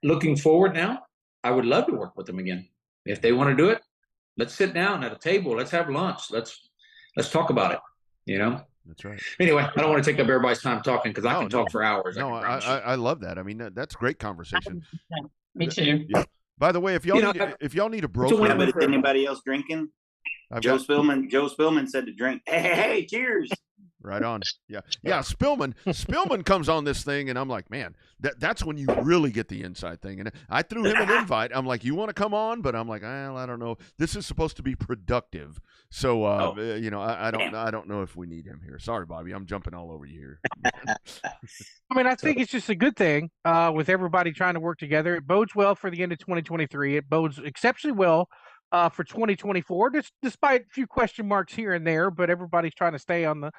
looking forward now, I would love to work with them again. If they want to do it, let's sit down at a table. Let's have lunch. Let's talk about it. That's right. Anyway, I don't want to take up everybody's time talking, because I can talk for hours. No, I love that. I mean, that's great conversation. Me too. Yeah. By the way, if y'all need a broker, is anybody else drinking? Joe Spillman said to drink. Hey, cheers. Right on. Yeah. Spillman comes on this thing, and I'm like, man, that's when you really get the inside thing. And I threw him an invite. I'm like, you want to come on? But I'm like, well, I don't know. This is supposed to be productive. So, I don't know if we need him here. Sorry, Bobby. I'm jumping all over you here. I mean, I think it's just a good thing with everybody trying to work together. It bodes well for the end of 2023. It bodes exceptionally well for 2024, despite a few question marks here and there, but everybody's trying to stay on the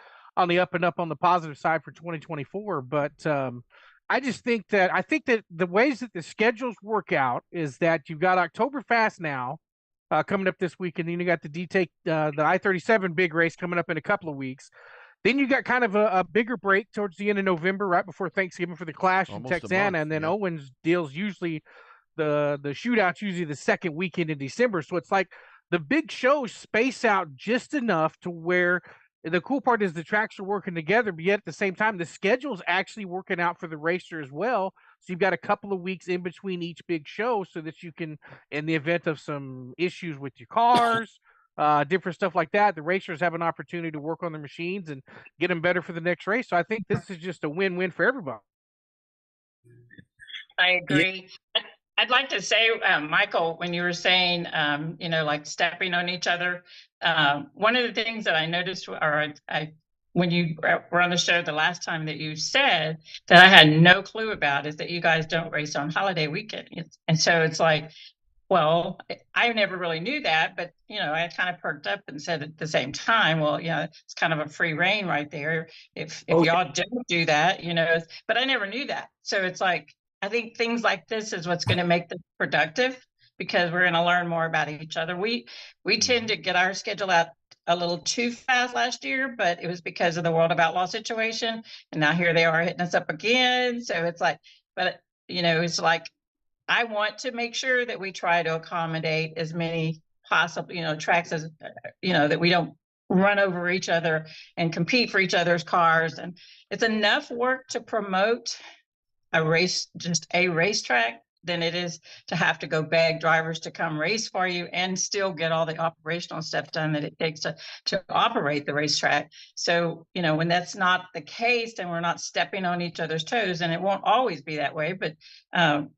up and up on the positive side for 2024. But I think that the ways that the schedules work out is that you've got Oktoberfest now coming up this week, and then you got the I-37 big race coming up in a couple of weeks. Then you got kind of a bigger break towards the end of November, right before Thanksgiving for the Clash in Texana, and then Owens deals usually the shootout's usually the second weekend in December. So it's like the big shows space out just enough to where the cool part is the tracks are working together, but yet at the same time, the schedule's actually working out for the racer as well. So you've got a couple of weeks in between each big show so that you can, in the event of some issues with your cars, different stuff like that, the racers have an opportunity to work on their machines and get them better for the next race. So I think this is just a win-win for everybody. I agree. I'd like to say, Michael, when you were saying, like stepping on each other, one of the things that I noticed, when you were on the show the last time, that you said that I had no clue about, is that you guys don't race on holiday weekend. And so it's like, well, I never really knew that, but I kind of perked up and said at the same time, well, it's kind of a free reign right there. If y'all don't do that, but I never knew that. So it's like, I think things like this is what's going to make this productive, because we're going to learn more about each other. We tend to get our schedule out a little too fast last year, but it was because of the World of Outlaw situation. And now here they are hitting us up again. So it's like, but it's like, I want to make sure that we try to accommodate as many possible, tracks as, that we don't run over each other and compete for each other's cars. And it's enough work to promote just a racetrack than it is to have to go beg drivers to come race for you and still get all the operational stuff done that it takes to operate the racetrack. So, when that's not the case, then we're not stepping on each other's toes, and it won't always be that way. But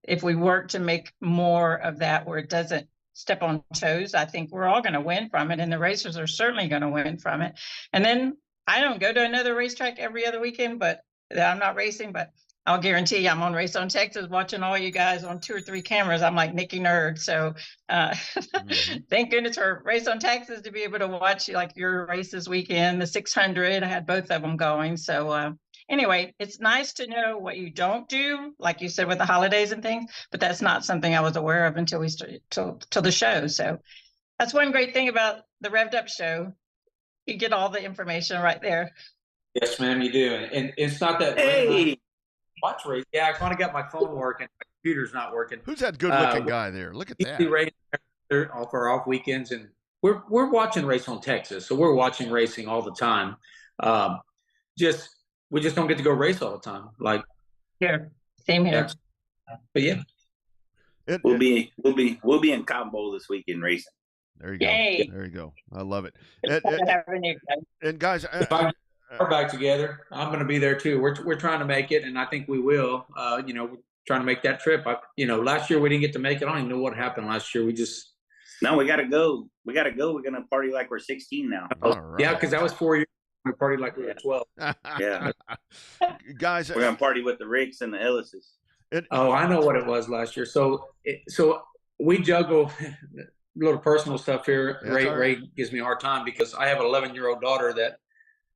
if we work to make more of that where it doesn't step on toes, I think we're all going to win from it, and the racers are certainly going to win from it. And then I don't go to another racetrack every other weekend, but I'm not racing, but I'll guarantee you I'm on Race on Texas watching all you guys on 2 or 3 cameras. I'm like Nikki Nerd. So thank goodness for Race on Texas to be able to watch like your race this weekend, the 600. I had both of them going. So anyway, it's nice to know what you don't do, like you said, with the holidays and things, but that's not something I was aware of until we started till the show. So that's one great thing about the Revved Up show. You get all the information right there. Yes, ma'am, you do. And it's not that watch race. Yeah, I finally got my phone working. My computer's not working. Who's that good-looking guy there? Look at that. Race for off weekends, and we're watching Race on Texas, so we're watching racing all the time. We just don't get to go race all the time. Like here, same here. But yeah, we'll be in Cabo this weekend racing. There you go. Yay. There you go. I love it. And guys, if I are back together, I'm going to be there too. We're trying to make it, and I think we will. We're trying to make that trip. Last year we didn't get to make it. I don't even know what happened last year. We got to go. We're going to party like we're 16 now. Right. Yeah, because that was 4 years. We partied like we were 12. Yeah. Guys, we're going to party with the Ricks and the Ellises. I know what it was last year. So we juggle little personal stuff here. Ray gives me a hard time because I have an 11-year-old daughter that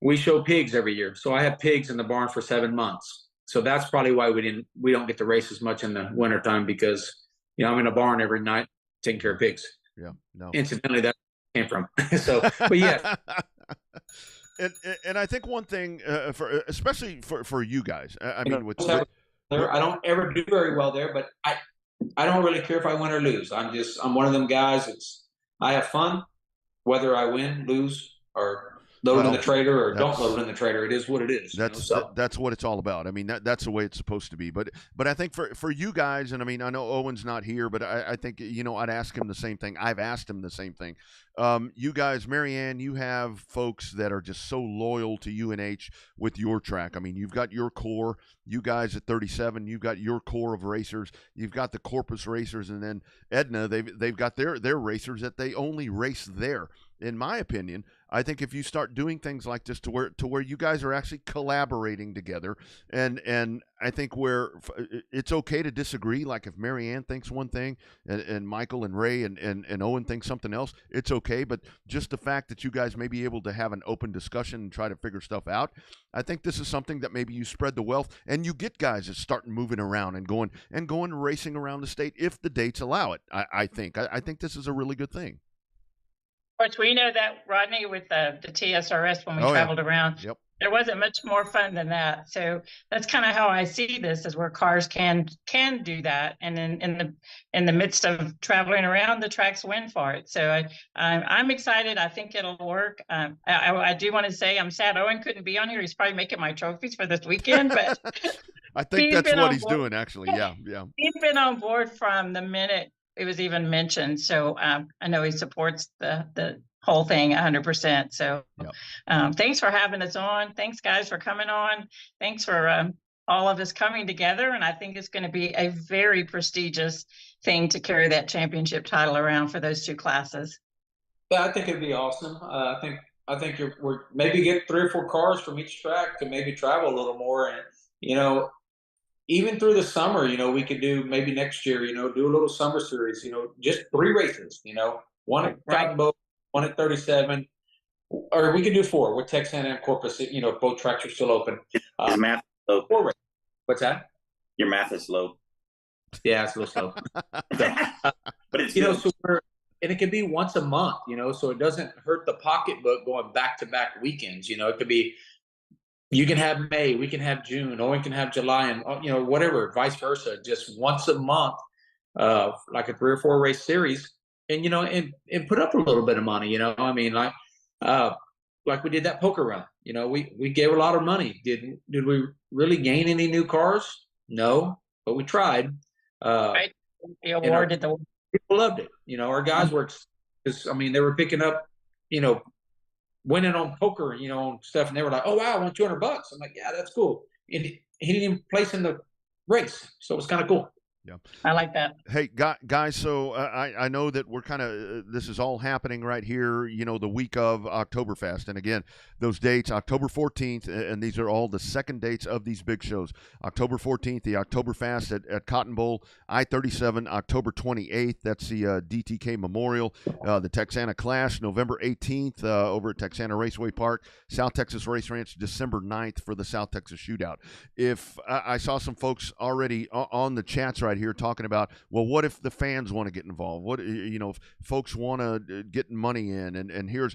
we show pigs every year. So I have pigs in the barn for 7 months. So that's probably why we don't get to race as much in the wintertime, because I'm in a barn every night taking care of pigs. Yeah. No. Incidentally, that came from. So, but yeah. And I think one thing especially for you guys, I don't ever do very well there, but I don't really care if I win or lose. I'm one of them guys. I have fun, whether I win, lose, or load in the trailer or don't load in the trailer. It is what it is. That's what it's all about. I mean, that's the way it's supposed to be. But I think for you guys, and I mean, I know Owen's not here, but I think I'd ask him the same thing. I've asked him the same thing. You guys, Marianne, you have folks that are just so loyal to UNH with your track. I mean, you've got your core. You guys at 37, you've got your core of racers. You've got the Corpus racers, and then Edna. They've got their racers that they only race there. In my opinion, I think if you start doing things like this to where you guys are actually collaborating together, and I think where it's okay to disagree. Like if Marianne thinks one thing and Michael and Ray and Owen think something else, it's okay. But just the fact that you guys may be able to have an open discussion and try to figure stuff out, I think this is something that maybe you spread the wealth and you get guys that start moving around and going racing around the state if the dates allow it. I think this is a really good thing. course, we know that, Rodney, with the TSRS when we Oh, yeah. traveled around, Yep. there wasn't much more fun than that. So that's kind of how I see this, is where cars can do that, and in the midst of traveling around, the tracks win for it. So I'm excited. I think it'll work. I do want to say I'm sad Owen couldn't be on here. He's probably making my trophies for this weekend, but I think he's that's been what on he's board. doing, actually. Yeah, yeah. He's been on board from the minute it was even mentioned. So I know he supports the whole thing 100%. So Yep. thanks for having us on. Thanks, guys, for coming on. Thanks for all of us coming together. And I think it's going to be a very prestigious thing to carry that championship title around for those two classes. Yeah, I think it'd be awesome. I think we're maybe get 3 or 4 cars from each track to maybe travel a little more, and even through the summer, we could do maybe next year, do a little summer series, just 3 races, one at Cotton Bowl, one at 37, or we could do 4 with Texana and Corpus, both tracks are still open. His math is slow. 4 races. What's that? Your math is slow. Yeah, it's a little slow. But it's and it could be once a month, so it doesn't hurt the pocketbook going back-to-back weekends. It could be, you can have May, we can have June, Owen can have July, and whatever, vice versa. Just once a month, like a 3 or 4 race series, and and put up a little bit of money. I mean, like we did that poker run. We gave a lot of money. Did we really gain any new cars? No, but we tried. Right. The award at the people loved it. Our guys were, because they were picking up, winning on poker, on stuff, and they were like, "Oh wow, I won $200." I'm like, "Yeah, that's cool." And he didn't even place in the race, so it was kind of cool. Yeah, I like that. Hey, guys, so I know that we're kind of this is all happening right here, the week of Oktoberfest. And again, those dates, October 14th, and these are all the second dates of these big shows. October 14th, the Oktoberfest at Cotton Bowl, I-37, October 28th, that's the DTK Memorial, the Texana Clash, November 18th over at Texana Raceway Park, South Texas Race Ranch, December 9th for the South Texas Shootout. If I saw some folks already on the chats right here talking about, well, what if the fans want to get involved? What if folks want to get money in? And here's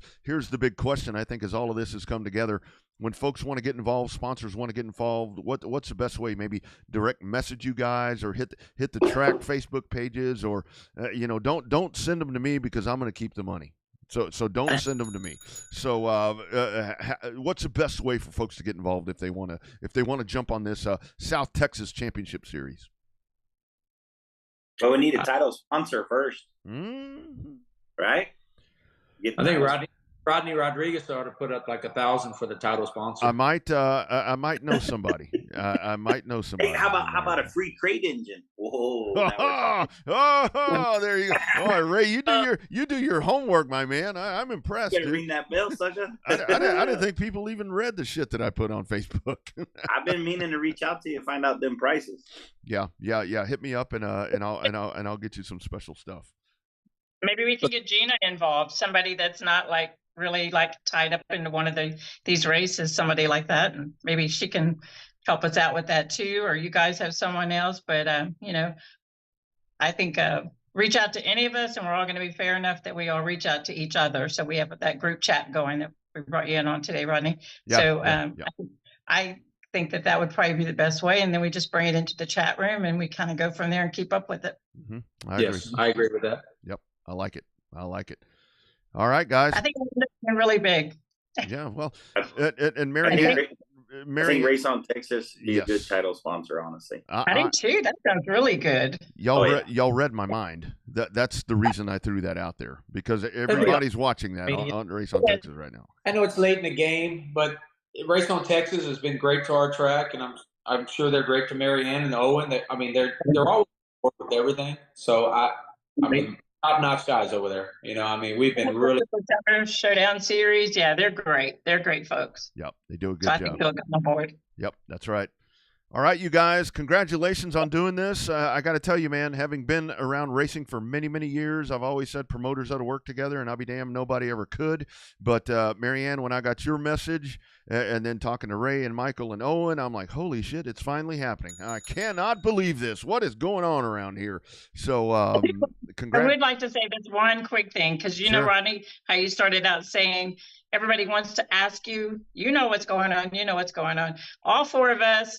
the big question, I think, as all of this has come together. When folks want to get involved, sponsors want to get involved, what's the best way? Maybe direct message you guys, or hit the track Facebook pages, or don't send them to me because I'm going to keep the money. So don't send them to me. So what's the best way for folks to get involved if they want to jump on this South Texas Championship Series? Well, we need a title sponsor first, right? I think Rodney Rodriguez ought to put up like 1,000 for the title sponsor. I might know somebody. I might know somebody. Hey, how about a free crate engine? Whoa! Oh, there you go. Oh, Ray, you do your homework, my man. I'm impressed. You gotta ring that bell, sucker. I didn't think people even read the shit that I put on Facebook. I've been meaning to reach out to you and find out them prices. Yeah. Hit me up and I'll get you some special stuff. Maybe we can get Gina involved. Somebody that's not really tied up into one of these races, somebody like that, and maybe she can help us out with that too, or you guys have someone else. But I think reach out to any of us, and we're all going to be fair enough that we all reach out to each other. So we have that group chat going that we brought you in on today, Rodney. I think that would probably be the best way, and then we just bring it into the chat room and we kind of go from there and keep up with it. Mm-hmm. I agree with that. Yep, I like it. All right, guys. I think it's really big. Yeah, well, and Mary, I think Race on Texas is a good title sponsor, honestly. I think too. That sounds really good. Y'all read my mind. That's the reason I threw that out there, because everybody's watching that on Race on Texas right now. I know it's late in the game, but Race on Texas has been great to our track, and I'm sure they're great to Mary Ann and Owen. They're always with everything. So I mean. Top-notch guys over there. We've been really Showdown Series. Yeah, they're great. They're great folks. Yep, they do a good job. I think they'll get on board. Yep, that's right. All right, you guys, congratulations on doing this. I got to tell you, man, having been around racing for many, many years, I've always said promoters ought to work together, and I'll be damned, nobody ever could. But, Marianne, when I got your message and then talking to Ray and Michael and Owen, I'm like, holy shit, it's finally happening. I cannot believe this. What is going on around here? So, I congrats. would like to say this one quick thing, because you know, Sure. Rodney, how you started out saying everybody wants to ask you, you know what's going on, you know what's going on. All four of us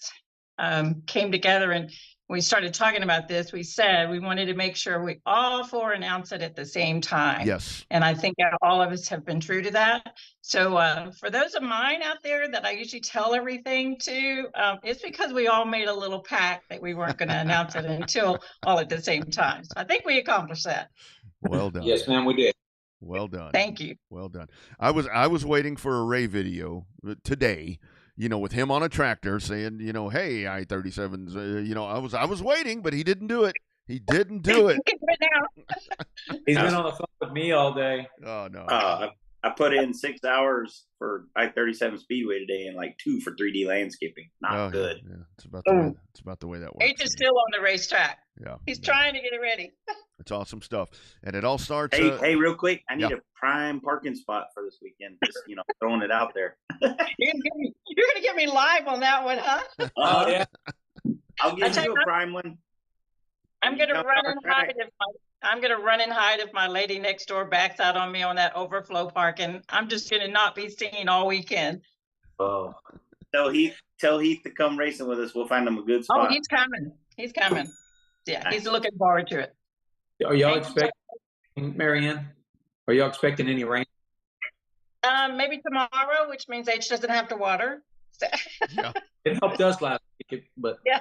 came together and we started talking about this. We said we wanted to make sure we all four announce it at the same time. Yes. And I think all of us have been true to that. So for those of mine out there that I usually tell everything to, it's because we all made a little pact that we weren't going to announce it until all at the same time. So I think we accomplished that. Well done. Yes, ma'am, we did. Well done. Thank you. Well done. I was waiting for a Ray video today, with him on a tractor saying, hey, I-37s, I was waiting, but he didn't do it. He didn't do it. He's been on the phone with me all day. Oh, no. I put in 6 hours for I-37 Speedway today and like 2 for 3D landscaping. Not good. Yeah. It's about the way that works. H is still on the racetrack. Yeah. He's trying to get it ready. It's awesome stuff. And it all starts. Hey, real quick, I need a prime parking spot for this weekend. Just, throwing it out there. You're gonna get me live on that one, huh? Yeah. I'll give you a prime one. I'm gonna run and hide if my lady next door backs out on me on that overflow parking. I'm just gonna not be seen all weekend. Oh, tell Heath to come racing with us. We'll find him a good spot. Oh, he's coming. Yeah, he's looking forward to it. Are y'all expecting, Marianne? Are y'all expecting any rain? Maybe tomorrow, which means H doesn't have to water. So Yeah. It helped us last week, but yeah,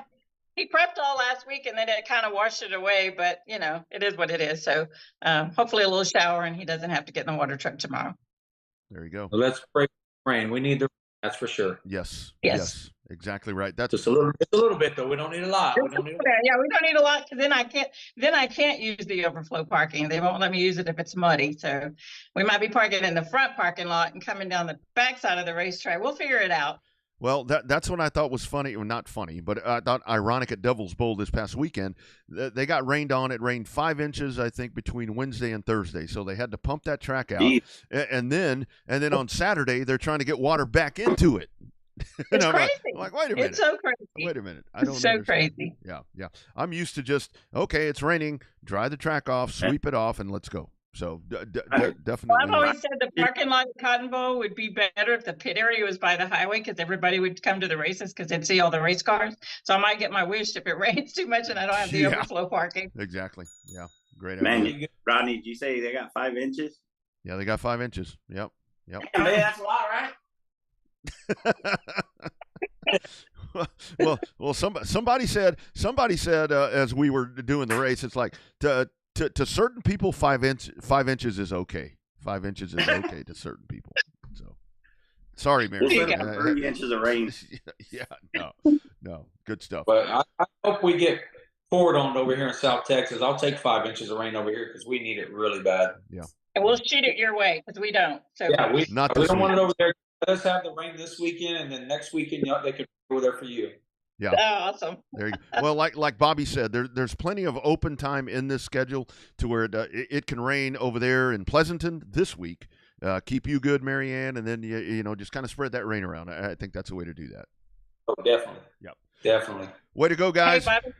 he prepped all last week and then it kind of washed it away. But it is what it is. So hopefully a little shower and he doesn't have to get in the water truck tomorrow. There you go. let's pray for rain. We need the rain, that's for sure. Yes. Yes. Exactly right. That's Just a little bit though. We don't need a lot. Yeah, we don't need a lot because then I can't use the overflow parking. They won't let me use it if it's muddy. So we might be parking in the front parking lot and coming down the back side of the racetrack. We'll figure it out. Well, that's what I thought was funny, or not funny, but I thought ironic at Devil's Bowl this past weekend. They got rained on. It rained 5 inches, I think, between Wednesday and Thursday. So they had to pump that track out, and then on Saturday they're trying to get water back into it. It's crazy. I'm like, wait a minute. It's so crazy. Wait a minute. I don't It's so understand. crazy. Yeah. I'm used to just, okay, it's raining, dry the track off, sweep it off, and let's go. So definitely. Well, I've always said the parking lot at Cotton Bowl would be better if the pit area was by the highway because everybody would come to the races because they'd see all the race cars. So I might get my wish if it rains too much and I don't have the overflow parking. Exactly. Yeah. Great Man, idea. Rodney, did you say they got 5 inches? Yeah, they got 5 inches. Yep. Man, that's a lot, right? well, somebody said as we were doing the race, it's like to certain people 5 inches is okay. 5 inches is okay to certain people. So sorry, Mary. 3 inches of rain. Yeah, no, good stuff. But I hope we get forward on it over here in South Texas. I'll take 5 inches of rain over here because we need it really bad. Yeah, and we'll shoot it your way because we don't. So yeah, we don't want it over there. Let us have the rain this weekend, and then next weekend they could go there for you. Yeah. Oh, awesome. There you go. Well, like Bobby said, there's plenty of open time in this schedule to where it can rain over there in Pleasanton this week. Keep you good, Marianne, and then just kind of spread that rain around. I think that's a way to do that. Oh, definitely. Yep. Definitely. Way to go, guys. Hey, Bobby,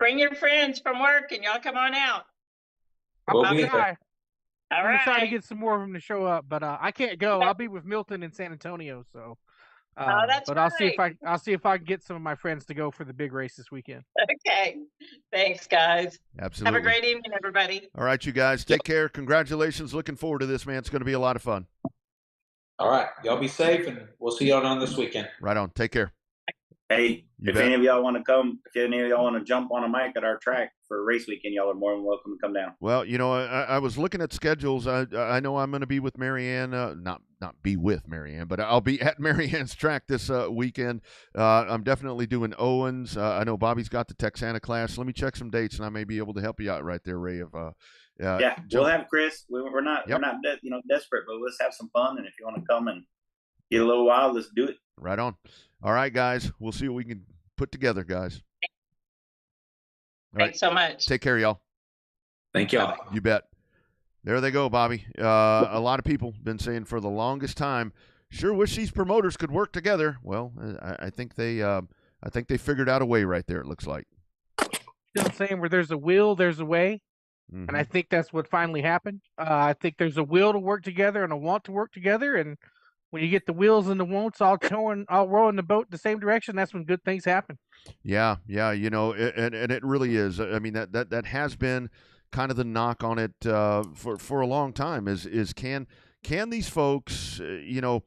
bring your friends from work and y'all come on out. We'll be try. All I'm right. gonna try to get some more of them to show up, but I can't go. I'll be with Milton in San Antonio, so. That's but right. I'll see if I can get some of my friends to go for the big race this weekend. Okay. Thanks, guys. Absolutely. Have a great evening, everybody. All right, you guys. Take care. Congratulations. Looking forward to this, man. It's going to be a lot of fun. All right. Y'all be safe, and we'll see y'all on this weekend. Right on. Take care. Hey, You if bet. any of y'all want to come, if any of y'all want to jump on a mic at our track for race weekend, y'all are more than welcome to come down. Well, I was looking at schedules. I know I'm going to be with Marianne, not be with Marianne, but I'll be at Marianne's track this weekend. I'm definitely doing Owens. I know Bobby's got the Texana class. Let me check some dates, and I may be able to help you out right there, Ray. We'll have Chris. We're not desperate, but let's have some fun. And if you want to come and get a little wild, let's do it. Right on. All right, guys. We'll see what we can put together, guys. All Thanks so much. Take care, y'all. Thank y'all. You bet. There they go, Bobby. A lot of people been saying for the longest time, sure wish these promoters could work together. Well, I think they figured out a way right there. It looks like. You know what I'm saying? Where there's a will, there's a way. Mm-hmm. And I think that's what finally happened. I think there's a will to work together and a want to work together. And when you get the wills and the wants all rowing the boat in the same direction, that's when good things happen. Yeah. You know, and it really is. I mean, that has been kind of the knock on it for a long time. Is can these folks, you know,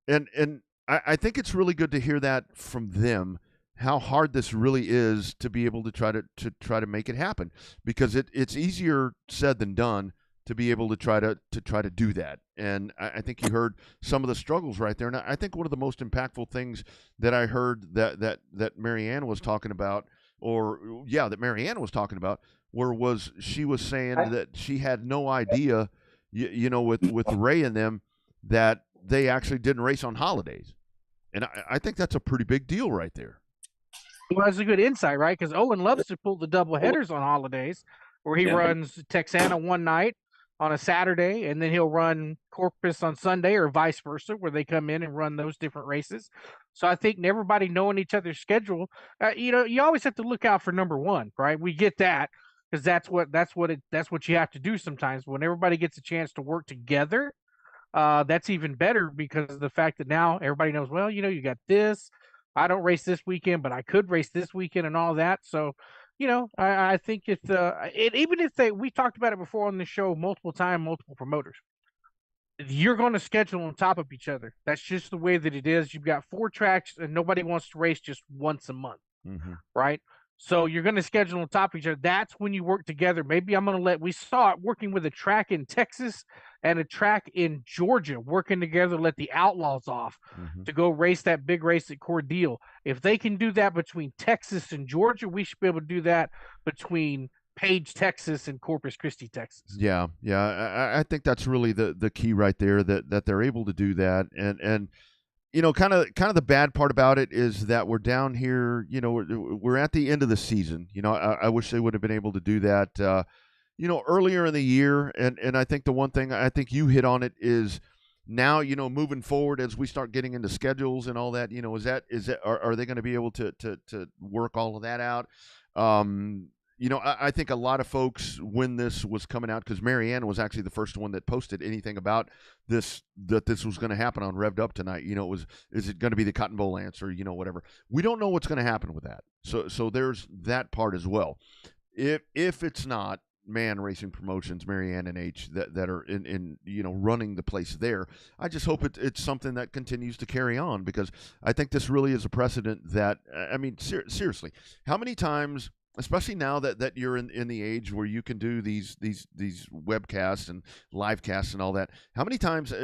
and I think it's really good to hear that from them. How hard this really is to be able to try to make it happen, because it's easier said than done to be able to try to do that. And I think you heard some of the struggles right there. And I think one of the most impactful things that I heard that Marianne was talking about, that Marianne was talking about, was she was saying that she had no idea, you know, with Ray and them, that they actually didn't race on holidays. And I think that's a pretty big deal right there. Well, that's a good insight, right? Because Owen loves to pull the double headers on holidays, where he runs Texana one night on a Saturday, and then he'll run Corpus on Sunday, or vice versa, where they come in and run those different races. So I think everybody knowing each other's schedule, you know, you always have to look out for number one, right? We get that, because that's what you have to do sometimes. When everybody gets a chance to work together, that's even better, because of the fact that now everybody knows, well, you know, you got this. I don't race this weekend, but I could race this weekend and all that. So, you know, I think even if we talked about it before on the show multiple promoters, you're going to schedule on top of each other. That's just the way that it is. You've got 4 tracks and nobody wants to race just once a month, right? So you're going to schedule on top of each other. That's when you work together. Maybe we saw it working with a track in Texas and a track in Georgia, working together, let the Outlaws off to go race that big race at Cordele. If they can do that between Texas and Georgia, we should be able to do that between Page, Texas, and Corpus Christi, Texas. Yeah. I think that's really the key right there, that they're able to do that. And you know, kind of the bad part about it is that we're down here, you know, we're at the end of the season. You know, I wish they would have been able to do that, you know, earlier in the year. And I think the one thing, I think you hit on it, is now, you know, moving forward as we start getting into schedules and all that, you know, are they going to be able to work all of that out? You know, I think a lot of folks, when this was coming out, because Marianne was actually the first one that posted anything about this, that this was going to happen on Revved Up tonight. You know, is it going to be the Cotton Bowl answer? You know, whatever. We don't know what's going to happen with that. So there's that part as well. If it's not Man Racing Promotions, Marianne and H, that are in you know, running the place there, I just hope it's something that continues to carry on, because I think this really is a precedent that, I mean, seriously, how many times, especially now that you're in the age where you can do these webcasts and live casts and all that, how many times,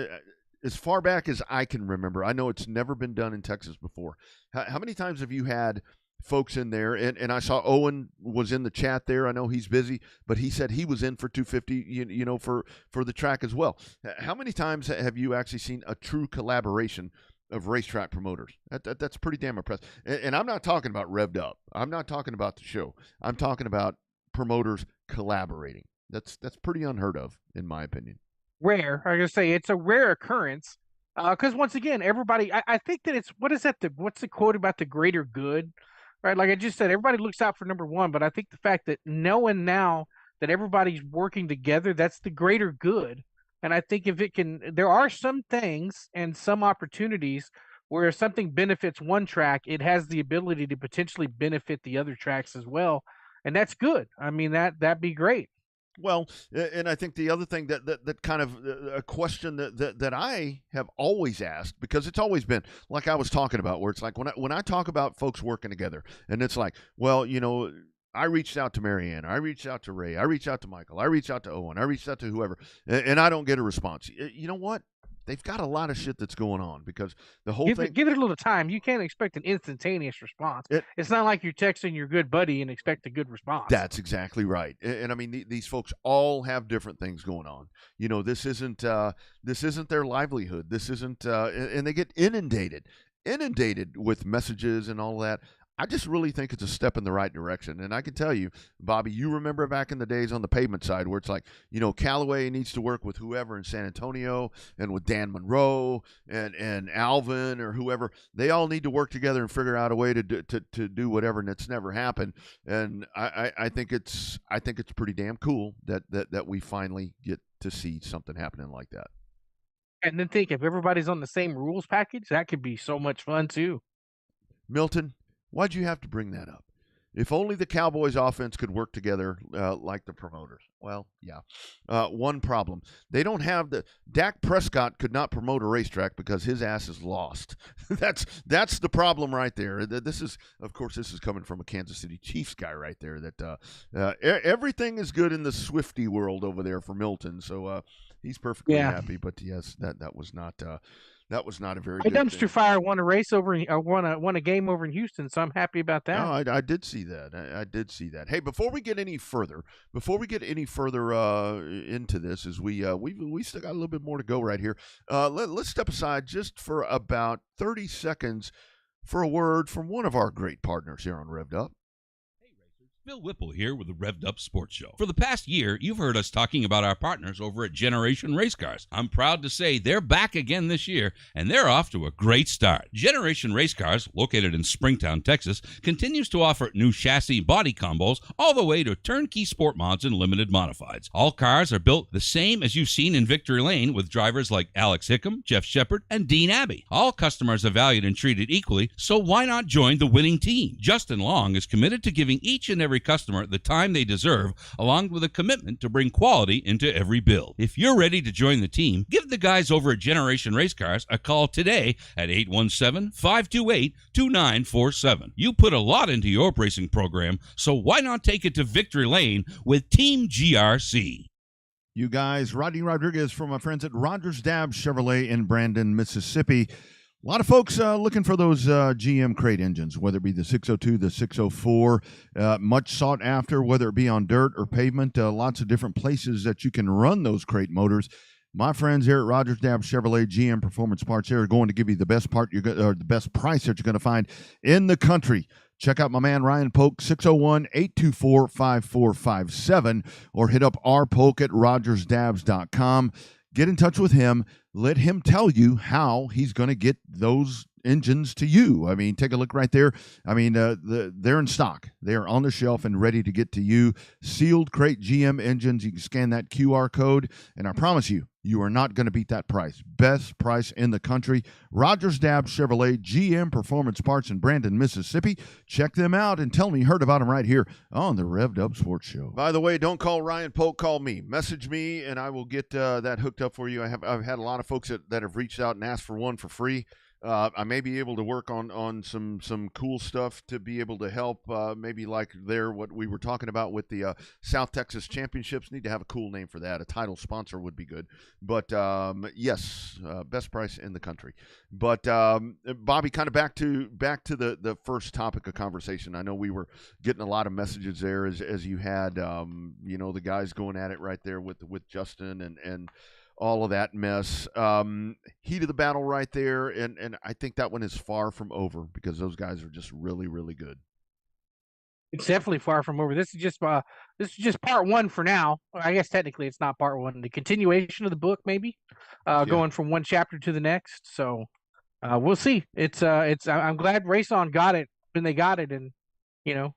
as far back as I can remember, I know it's never been done in Texas before, how many times have you had folks in there, and I saw Owen was in the chat there. I know he's busy, but he said he was in for 250, you know, for the track as well. How many times have you actually seen a true collaboration of racetrack promoters? That's pretty damn impressive. And I'm not talking about Revved Up. I'm not talking about the show. I'm talking about promoters collaborating. That's pretty unheard of, in my opinion. Rare. I'm gonna say it's a rare occurrence, because once again, everybody. I think that what's the quote about the greater good, right? Like I just said, everybody looks out for number one, but I think the fact that knowing now that everybody's working together, that's the greater good. And I think there are some things and some opportunities where if something benefits one track, it has the ability to potentially benefit the other tracks as well. And that's good. I mean, that'd be great. Well, and I think the other thing that kind of a question that I have always asked, because it's always been like I was talking about, where it's like when I talk about folks working together, and it's like, well, you know, I reached out to Marianne, I reached out to Ray, I reached out to Michael, I reached out to Owen, I reached out to whoever, and I don't get a response. You know what? They've got a lot of shit that's going on, because the whole thing. Give it a little time. You can't expect an instantaneous response. It's not like you're texting your good buddy and expect a good response. That's exactly right. And I mean, these folks all have different things going on. You know, this isn't their livelihood. This isn't, and they get inundated with messages and all that. I just really think it's a step in the right direction. And I can tell you, Bobby, you remember back in the days on the pavement side where it's like, Callaway needs to work with whoever in San Antonio and with Dan Monroe and Alvin or whoever. They all need to work together and figure out a way to do whatever, and it's never happened. And I think it's pretty damn cool that we finally get to see something happening like that. And then think, if everybody's on the same rules package, that could be so much fun too. Milton, why'd you have to bring that up? If only the Cowboys offense could work together like the promoters. Well, yeah. One problem. They don't have Dak Prescott could not promote a racetrack because his ass is lost. That's the problem right there. This is coming from a Kansas City Chiefs guy right there, that everything is good in the Swiftie world over there for Milton. So he's perfectly happy. But yes, that was not a very good Dumpster thing. Fire won a race won a game over in Houston, so I'm happy about that. No, I did see that. I did see that. Hey, before we get any further into this, as we still got a little bit more to go right here. Let's step aside just for about 30 seconds for a word from one of our great partners here on Revved Up. Phil Whipple here with the Revved Up Sports Show. For the past year, you've heard us talking about our partners over at Generation Race Cars. I'm proud to say they're back again this year, and they're off to a great start. Generation Race Cars, located in Springtown, Texas, continues to offer new chassis body combos all the way to turnkey sport mods and limited modifieds. All cars are built the same as you've seen in Victory Lane with drivers like Alex Hickam, Jeff Shepard, and Dean Abbey. All customers are valued and treated equally, so why not join the winning team? Justin Long is committed to giving each and every customer the time they deserve, along with a commitment to bring quality into every build. If you're ready to join the team, give the guys over at Generation Race Cars a call today at 817-528-2947. You put a lot into your racing program, so why not take it to victory lane with Team GRC? You guys, Rodney Rodriguez from my friends at Rogers Dabbs Chevrolet in Brandon, Mississippi. A lot of folks looking for those GM crate engines, whether it be the 602, the 604, much sought after, whether it be on dirt or pavement. Lots of different places that you can run those crate motors. My friends here at Rogers Dabbs Chevrolet GM Performance Parts here are going to give you the best the best price that you're going to find in the country. Check out my man Ryan Polk, 601-824-5457, or hit up rpolk at rogersdabbs.com. Get in touch with him. Let him tell you how he's going to get those engines to you. I mean, take a look right there. I mean, they're in stock. They're on the shelf and ready to get to you. Sealed crate GM engines. You can scan that QR code, and I promise you, you are not going to beat that price. Best price in the country. Rogers Dabbs Chevrolet GM Performance Parts in Brandon, Mississippi. Check them out and tell me you heard about them right here on the Revved Up Sports Show. By the way, don't call Ryan Polk. Call me. Message me, and I will get that hooked up for you. I've had a lot of folks that have reached out and asked for one for free. I may be able to work on some cool stuff to be able to help, maybe like what we were talking about with the South Texas Championships. Need to have a cool name for that. A title sponsor would be good. But yes, best price in the country. But Bobby, kind of back to the first topic of conversation. I know we were getting a lot of messages there as you had the guys going at it right there with Justin and all of that mess. Heat of the battle right there, and I think that one is far from over because those guys are just really, really good. It's definitely far from over. This is just part one for now. I guess technically it's not part one. The continuation of the book, maybe, going from one chapter to the next. So we'll see. I'm glad Race On got it when they got it, and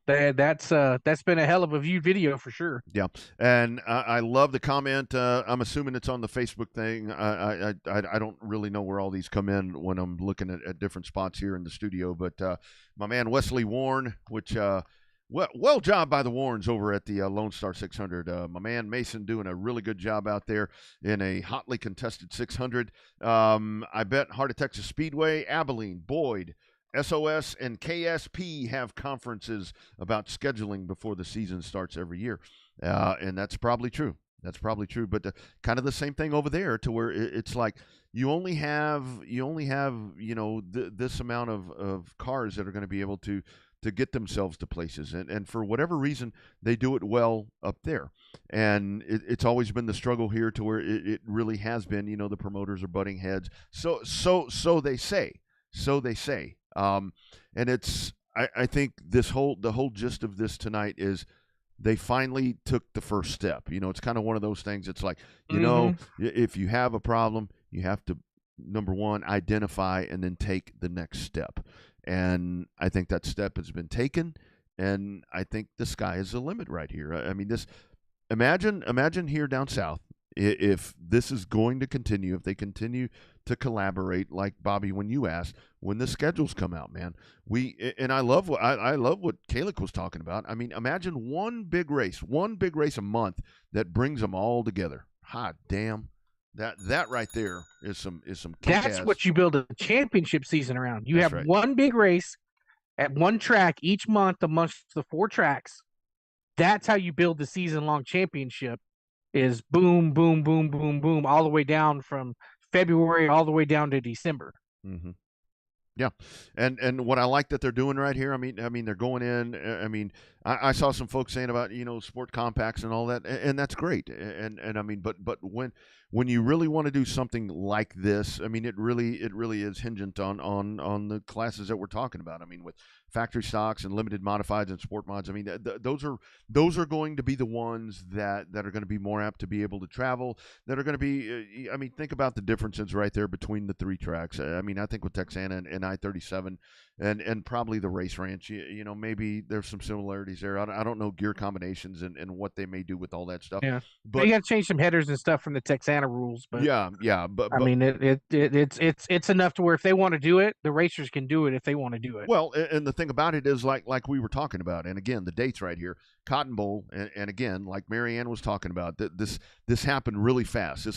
that's been a hell of a viewed video for sure. Yeah, and I love the comment. I'm assuming it's on the Facebook thing. I don't really know where all these come in when I'm looking at different spots here in the studio. But my man Wesley Warren, which well job by the Warrens over at the Lone Star 600. My man Mason doing a really good job out there in a hotly contested 600. I bet Heart of Texas Speedway, Abilene, Boyd, SOS and KSP have conferences about scheduling before the season starts every year. And that's probably true. But kind of the same thing over there to where it's like you only have this amount of cars that are going to be able to get themselves to places. And for whatever reason, they do it well up there. And it's always been the struggle here to where it really has been, the promoters are butting heads. So they say. And it's, I think the whole gist of this tonight is they finally took the first step. It's kind of one of those things. It's like, if you have a problem, you have to, number one, identify and then take the next step. And I think that step has been taken, and I think the sky is the limit right here. I mean, imagine here down south, if this is going to continue, if they continue to collaborate, like Bobby, when you asked, when the schedules come out, man, I love what Kalik was talking about. I mean, imagine one big race a month that brings them all together. Hot damn. That right there is some That's what you build a championship season around. You That's have right. one big race at one track each month amongst the 4 tracks. That's how you build the season-long championship, is boom, boom, boom, boom, boom, all the way down from February all the way down to December. Mm-hmm. Yeah, and what I like that they're doing right here, I mean they're going in. I mean, I saw some folks saying about sport compacts and all that, and that's great. And I mean, but when you really want to do something like this, I mean, it really is hingent on the classes that we're talking about. I mean, with factory stocks and limited modifieds and sport mods, I mean, those are going to be the ones that are going to be more apt to be able to travel. That are going to be, I mean, think about the differences right there between the 3 tracks. I mean, I think with Texana and I-37 and probably the race ranch, maybe there's some similarities there. I don't know gear combinations and what they may do with all that stuff. Yeah, but you got to change some headers and stuff from the Texana rules. But yeah, but I mean, it's enough to where if they want to do it, the racers can do it if they want to do it. Well, and the thing about it is, like we were talking about, and again, the dates right here, Cotton Bowl, and again, like Marianne was talking about, this happened really fast.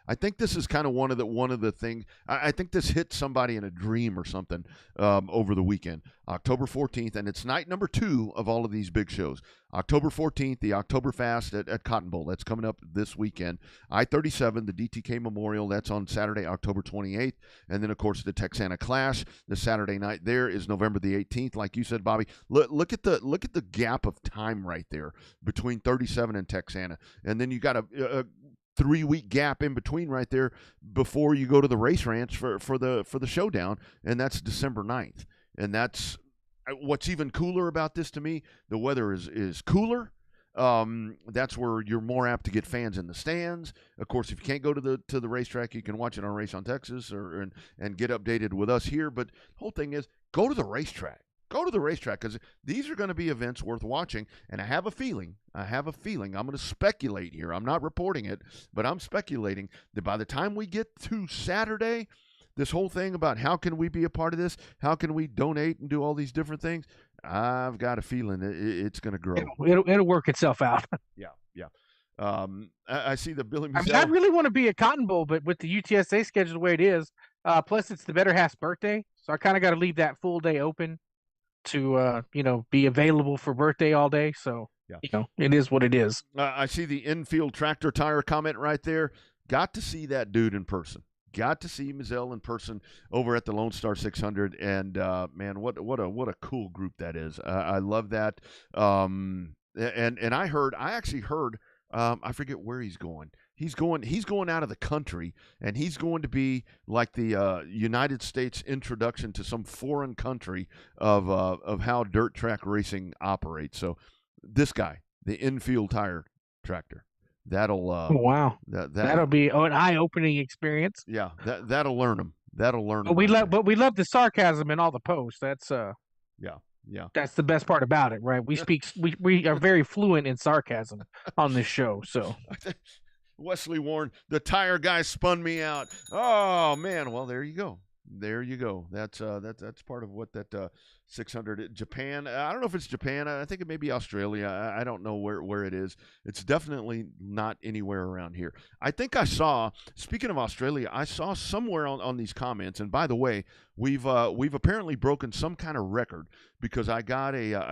I think this is kind of one of the things. I think this hit somebody in a dream or something over the weekend, October 14th, and it's night number 2 of all of these big shows. October 14th, the Oktoberfest at Cotton Bowl. That's coming up this weekend. I-37, the DTK Memorial. That's on Saturday, October 28th. And then, of course, the Texana Clash. The Saturday night there is November the 18th. Like you said, Bobby, look at the gap of time right there between 37 and Texana. And then you got a 3-week gap in between right there before you go to the race ranch for the showdown, and that's December 9th. And that's what's even cooler about this to me. The weather is cooler. That's where you're more apt to get fans in the stands. Of course, if you can't go to the racetrack, you can watch it on Race on Texas and get updated with us here. But the whole thing is, go to the racetrack. Go to the racetrack, because these are going to be events worth watching. And I have a feeling, I'm going to speculate here. I'm not reporting it, but I'm speculating that by the time we get to Saturday, this whole thing about how can we be a part of this, how can we donate and do all these different things, I've got a feeling it's going to grow. It'll work itself out. Yeah. I see the Billy I mean, I really want to be at Cotton Bowl, but with the UTSA schedule the way it is, plus it's the better half's birthday, so I kind of got to leave that full day open to be available for birthday all day. So it is what it is. I see the infield tractor tire comment right there. Got to see that dude in person. Got to see Mizell in person over at the Lone Star 600, and man, what a cool group that is. I love that. And I actually heard. I forget where he's going. He's going out of the country, and he's going to be like the United States introduction to some foreign country of how dirt track racing operates. So this guy, the infield tire tractor. That'll wow. That'll be an eye-opening experience. Yeah, that'll learn them. But we love the sarcasm in all the posts. That's yeah. That's the best part about it, right? We are very fluent in sarcasm on this show. So Wesley Warren, the tire guy spun me out. Oh man, well there you go. That's part of what that 600 Japan. I don't know if it's Japan. I think it may be Australia. I don't know where it is. It's definitely not anywhere around here. I think I saw. Speaking of Australia, I saw somewhere on these comments. And by the way, we've apparently broken some kind of record, because I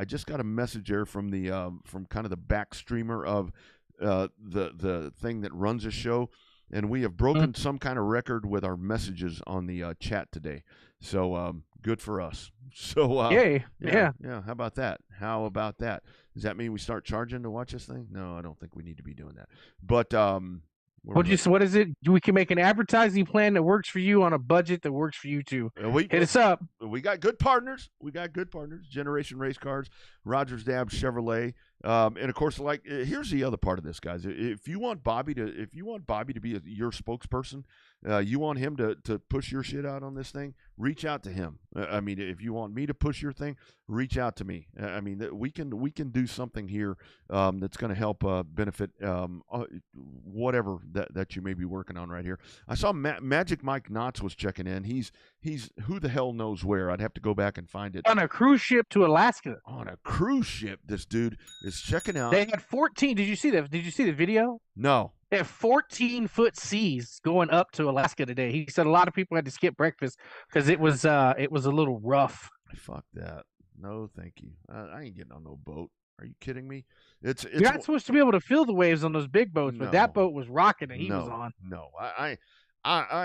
just got a message there from kind of the back streamer of the thing that runs the show. And we have broken some kind of record with our messages on the chat today. So good for us. So yay. Yeah. How about that? Does that mean we start charging to watch this thing? No, I don't think we need to be doing that. But What is it? We can make an advertising plan that works for you on a budget that works for you too. Hit us up. We got good partners. Generation Race Cars, Rogers Dabbs Chevrolet, and of course, here's the other part of this, guys. If you want Bobby to be your spokesperson, you want him to push your shit out on this thing, reach out to him. I mean, if you want me to push your thing, reach out to me. I mean, we can do something here that's going to help benefit whatever that you may be working on right here. I saw Magic Mike Knotts was checking in. He's who the hell knows where. I'd have to go back and find it. On a cruise ship to Alaska. On a cruise ship, this dude is checking out. They had 14. Did you see that? Did you see the video? No. They have 14-foot seas going up to Alaska today. He said a lot of people had to skip breakfast because it was a little rough. Fuck that. No, thank you. I ain't getting on no boat. Are you kidding me? You're not supposed to be able to feel the waves on those big boats, but that boat was rocking and he was on. No, I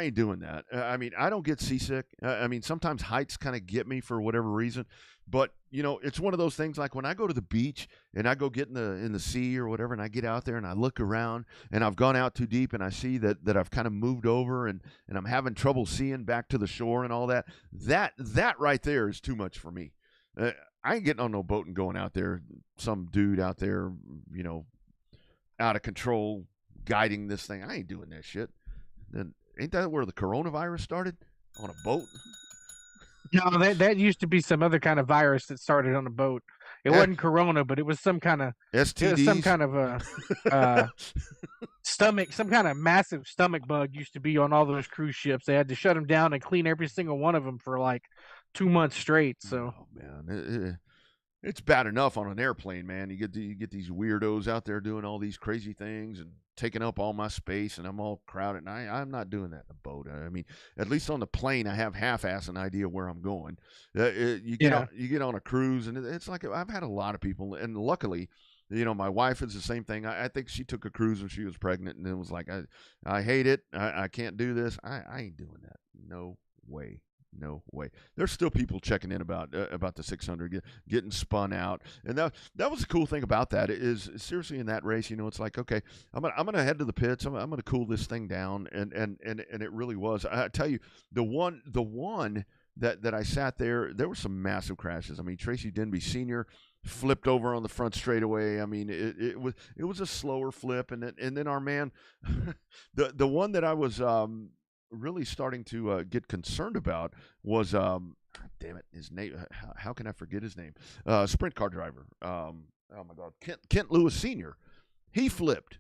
ain't doing that. I mean, I don't get seasick. I mean, sometimes heights kind of get me for whatever reason. But, it's one of those things like when I go to the beach and I go get in the sea or whatever, and I get out there and I look around and I've gone out too deep and I see that I've kind of moved over and I'm having trouble seeing back to the shore and all that. That right there is too much for me. I ain't getting on no boat and going out there. Some dude out there, out of control, guiding this thing. I ain't doing that shit. Then ain't that where the coronavirus started? On a boat? No, that used to be some other kind of virus that started on a boat. It wasn't corona, but it was some kind of STDs. Some kind of stomach, some kind of massive stomach bug used to be on all those cruise ships. They had to shut them down and clean every single one of them for like 2 months straight. So, man, it's bad enough on an airplane, man. You get these weirdos out there doing all these crazy things and taking up all my space, and I'm all crowded. And I'm not doing that in a boat. I mean, at least on the plane, I have half-ass an idea where I'm going. You get on a cruise, and it's like I've had a lot of people, and luckily, my wife is the same thing. I think she took a cruise when she was pregnant, and it was like, I hate it. I can't do this. I ain't doing that. No way. No way. There's still people checking in about the 600 getting spun out, and that was the cool thing about that is seriously in that race. It's like, okay, I'm gonna head to the pits. I'm gonna cool this thing down, and it really was. I tell you, the one that I sat there were some massive crashes. I mean, Tracy Denby Sr. flipped over on the front straightaway. I mean, it was a slower flip, and then our man, the one that I was really starting to get concerned about was damn it, his name, how can I forget his name, sprint car driver, oh my god, Kent Lewis Sr. He flipped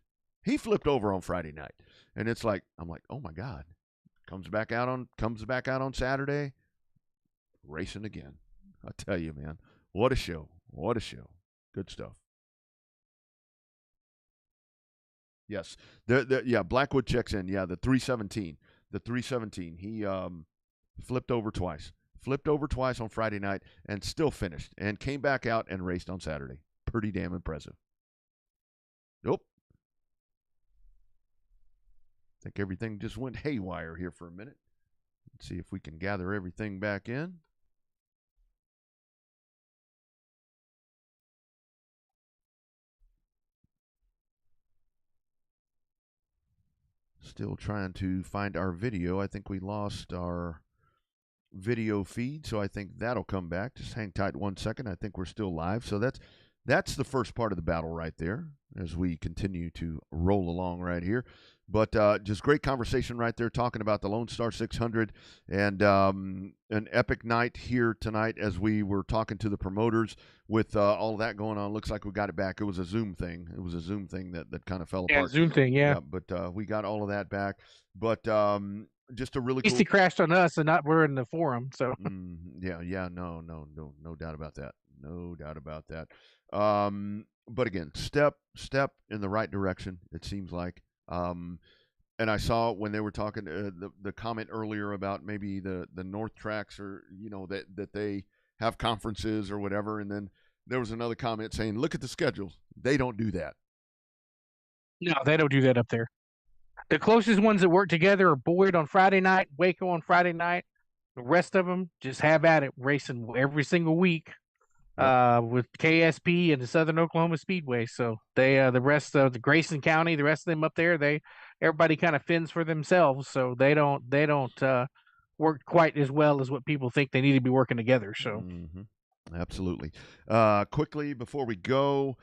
over on Friday night, and I'm like, oh my god, comes back out on Saturday, racing again. I tell you, man, what a show, good stuff. Yes, yeah, Blackwood checks in. Yeah, the 317. He flipped over twice on Friday night and still finished and came back out and raced on Saturday. Pretty damn impressive. Nope. I think everything just went haywire here for a minute. Let's see if we can gather everything back in. Still trying to find our video. I think we lost our video feed, so I think that'll come back. Just hang tight 1 second. I think we're still live. So that's the first part of the battle right there as we continue to roll along right here. But just great conversation right there talking about the Lone Star 600 and an epic night here tonight as we were talking to the promoters with all of that going on. Looks like we got it back. It was a Zoom thing. That kind of fell apart. Zoom thing, yeah. But we got all of that back. But just a really cool. He crashed on us and not we're in the forum. So yeah, no doubt about that. No doubt about that. But again, step in the right direction, it seems like. And I saw when they were talking the comment earlier about maybe the North tracks or that they have conferences or whatever, and then there was another comment saying, "Look at the schedules. They don't do that." No, they don't do that up there. The closest ones that work together are Boyd on Friday night, Waco on Friday night. The rest of them just have at it racing every single week. with KSP and the Southern Oklahoma Speedway. So they the rest of the Grayson County, the rest of them up there, everybody kind of fends for themselves. So they don't work quite as well as what people think they need to be working together. So Absolutely. Quickly before we go,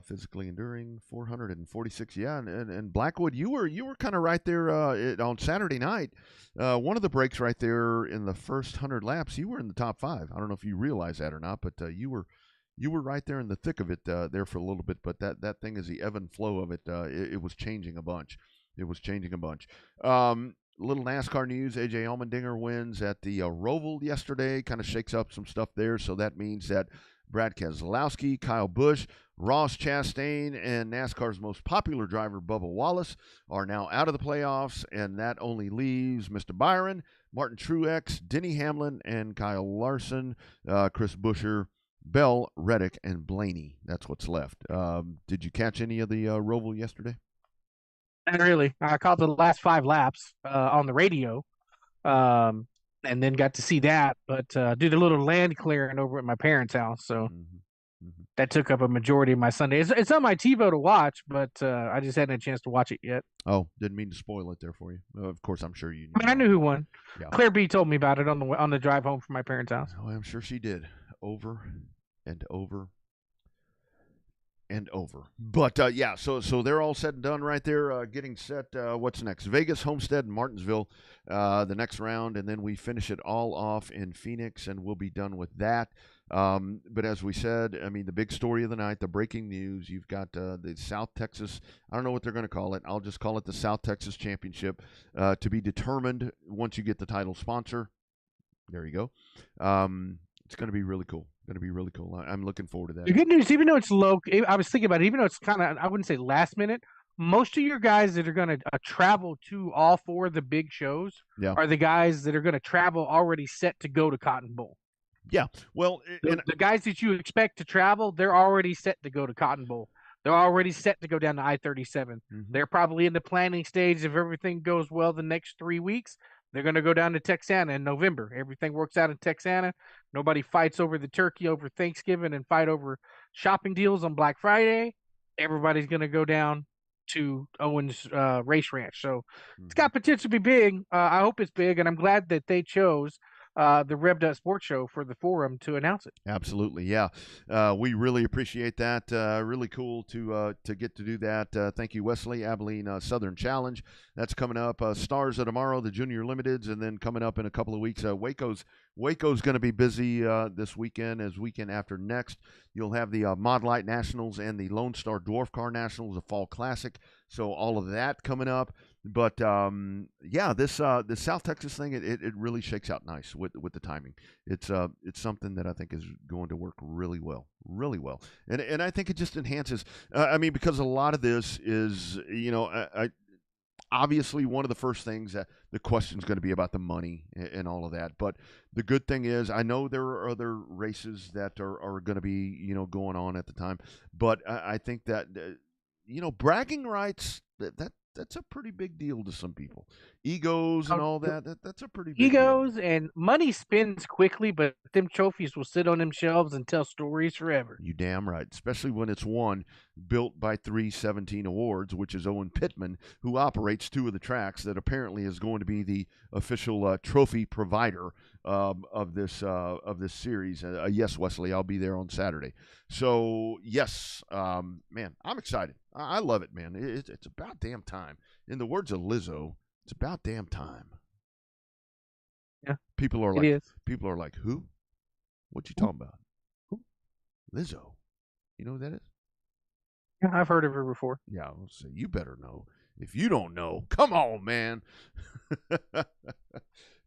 physically enduring 446. Yeah, and Blackwood, you were kind of right there on Saturday night. One of the breaks right there in the first 100 laps, you were in the top 5. I don't know if you realize that or not, but you were right there in the thick of it there for a little bit. But that thing is the ebb and flow of it. It was changing a bunch. It was changing a bunch. Little NASCAR news. AJ Allmendinger wins at the Roval yesterday. Kind of shakes up some stuff there. So that means that Brad Keselowski, Kyle Busch, Ross Chastain, and NASCAR's most popular driver, Bubba Wallace, are now out of the playoffs. And that only leaves Mr. Byron, Martin Truex, Denny Hamlin, and Kyle Larson, Chris Buescher, Bell, Reddick, and Blaney. That's what's left. Did you catch any of the Roval yesterday? Not really. I caught the last 5 laps on the radio, and then got to see that. But did a little land clearing over at my parents' house, so that took up a majority of my Sunday. It's on my TiVo to watch, but I just hadn't had a chance to watch it yet. Oh, didn't mean to spoil it there for you. Of course, I'm sure you knew. I mean, I knew who won. Yeah. Claire B told me about it on the drive home from my parents' house. Oh, I'm sure she did. Over and over and over. But yeah, so they're all said and done right there, getting set. What's next? Vegas, Homestead, and Martinsville, the next round, and then we finish it all off in Phoenix, and we'll be done with that. But as we said, I mean, the big story of the night, the breaking news, you've got the South Texas, I don't know what they're going to call it. I'll just call it the South Texas Championship, to be determined once you get the title sponsor. There you go. It's going to be really cool. Going to be really cool. I'm looking forward to that. The good news, even though it's low, I was thinking about it, even though it's kind of, I wouldn't say last minute, most of your guys that are going to travel to all 4 of the big shows are the guys that are going to travel already set to go to Cotton Bowl. Yeah. Well, the guys that you expect to travel, they're already set to go to Cotton Bowl. They're already set to go down to I-37. They're probably in the planning stage. If everything goes well the next 3 weeks, they're going to go down to Texana in November. Everything works out in Texana. Nobody fights over the turkey over Thanksgiving and fight over shopping deals on Black Friday. Everybody's going to go down to Owens Race Ranch. So it's got potential to be big. I hope it's big, and I'm glad that they chose the Revved Up Sports Show for the forum to announce it. Absolutely, yeah. We really appreciate that. Really cool to get to do that. Thank you, Wesley. Abilene Southern Challenge. That's coming up. Stars of Tomorrow, the Junior Limiteds, and then coming up in a couple of weeks, Waco's going to be busy this weekend. As weekend after next, you'll have the Mod Light Nationals and the Lone Star Dwarf Car Nationals, a fall classic. So all of that coming up. But yeah, this South Texas thing, it really shakes out nice with the timing. It's something that I think is going to work really well, and I think it just enhances. I mean, because a lot of this is, I obviously one of the first things that the question is going to be about the money and all of that. But the good thing is, I know there are other races that are going to be going on at the time, but I think that bragging rights that's a pretty big deal to some people. Egos and all that's a pretty big Egos deal. And money spins quickly, but them trophies will sit on them shelves and tell stories forever. You damn right, especially when it's one built by 317 Awards, which is Owen Pittman, who operates 2 of the tracks that apparently is going to be the official trophy provider of this series. Yes, Wesley, I'll be there on Saturday. So yes, man, I'm excited. I love it, man. It's about damn time. In the words of Lizzo, it's about damn time. Yeah, people are like, who? What you talking about? Who? Lizzo. You know who that is? Yeah, I've heard of her before. Yeah, I'll say you better know. If you don't know, come on, man.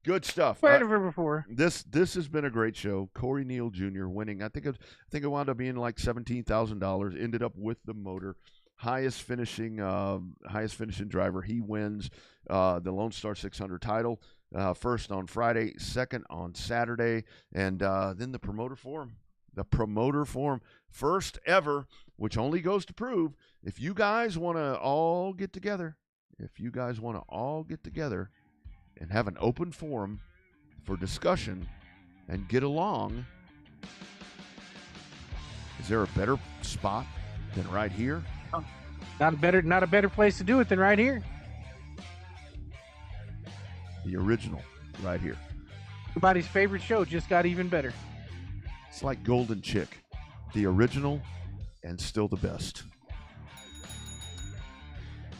Good stuff. Heard of her before. This has been a great show. Corey Neal Jr. winning. I think it wound up being like $17,000. Ended up with the motor. Highest finishing driver. He wins the Lone Star 600 title. First on Friday, second on Saturday, and then the promoter forum. The promoter forum, first ever, which only goes to prove if you guys want to all get together, and have an open forum for discussion and get along, there a better spot than right here? Not a better place to do it than right here. The original, right here. Everybody's favorite show just got even better. It's like Golden Chick, the original and still the best.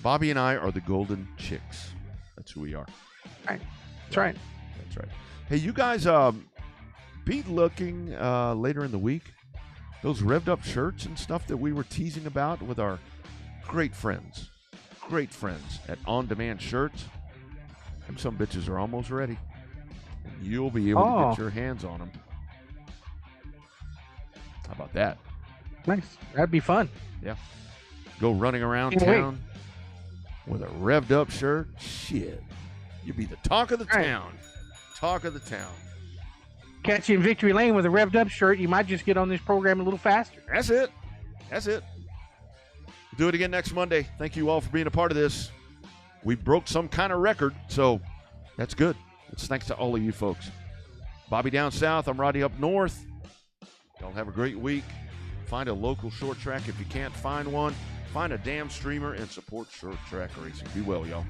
Bobby and I are the Golden Chicks. That's who we are. Right. That's right. That's right. Hey, you guys, be looking later in the week. Those revved up shirts and stuff that we were teasing about with our great friends at On Demand Shirts. Them some bitches are almost ready. And you'll be able to get your hands on them. How about that? Nice. That'd be fun. Yeah. Go running around town with a revved up shirt. Shit. You'll be the talk of the town. Talk of the town. Catch you in Victory Lane with a revved up shirt. You might just get on this program a little faster. That's it. That's it. We'll do it again next Monday. Thank you all for being a part of this. We broke some kind of record, so that's good. It's thanks to all of you folks. Bobby down south. I'm Roddy up north. Y'all have a great week. Find a local short track if you can't find one. Find a damn streamer and support short track racing. Be well, y'all.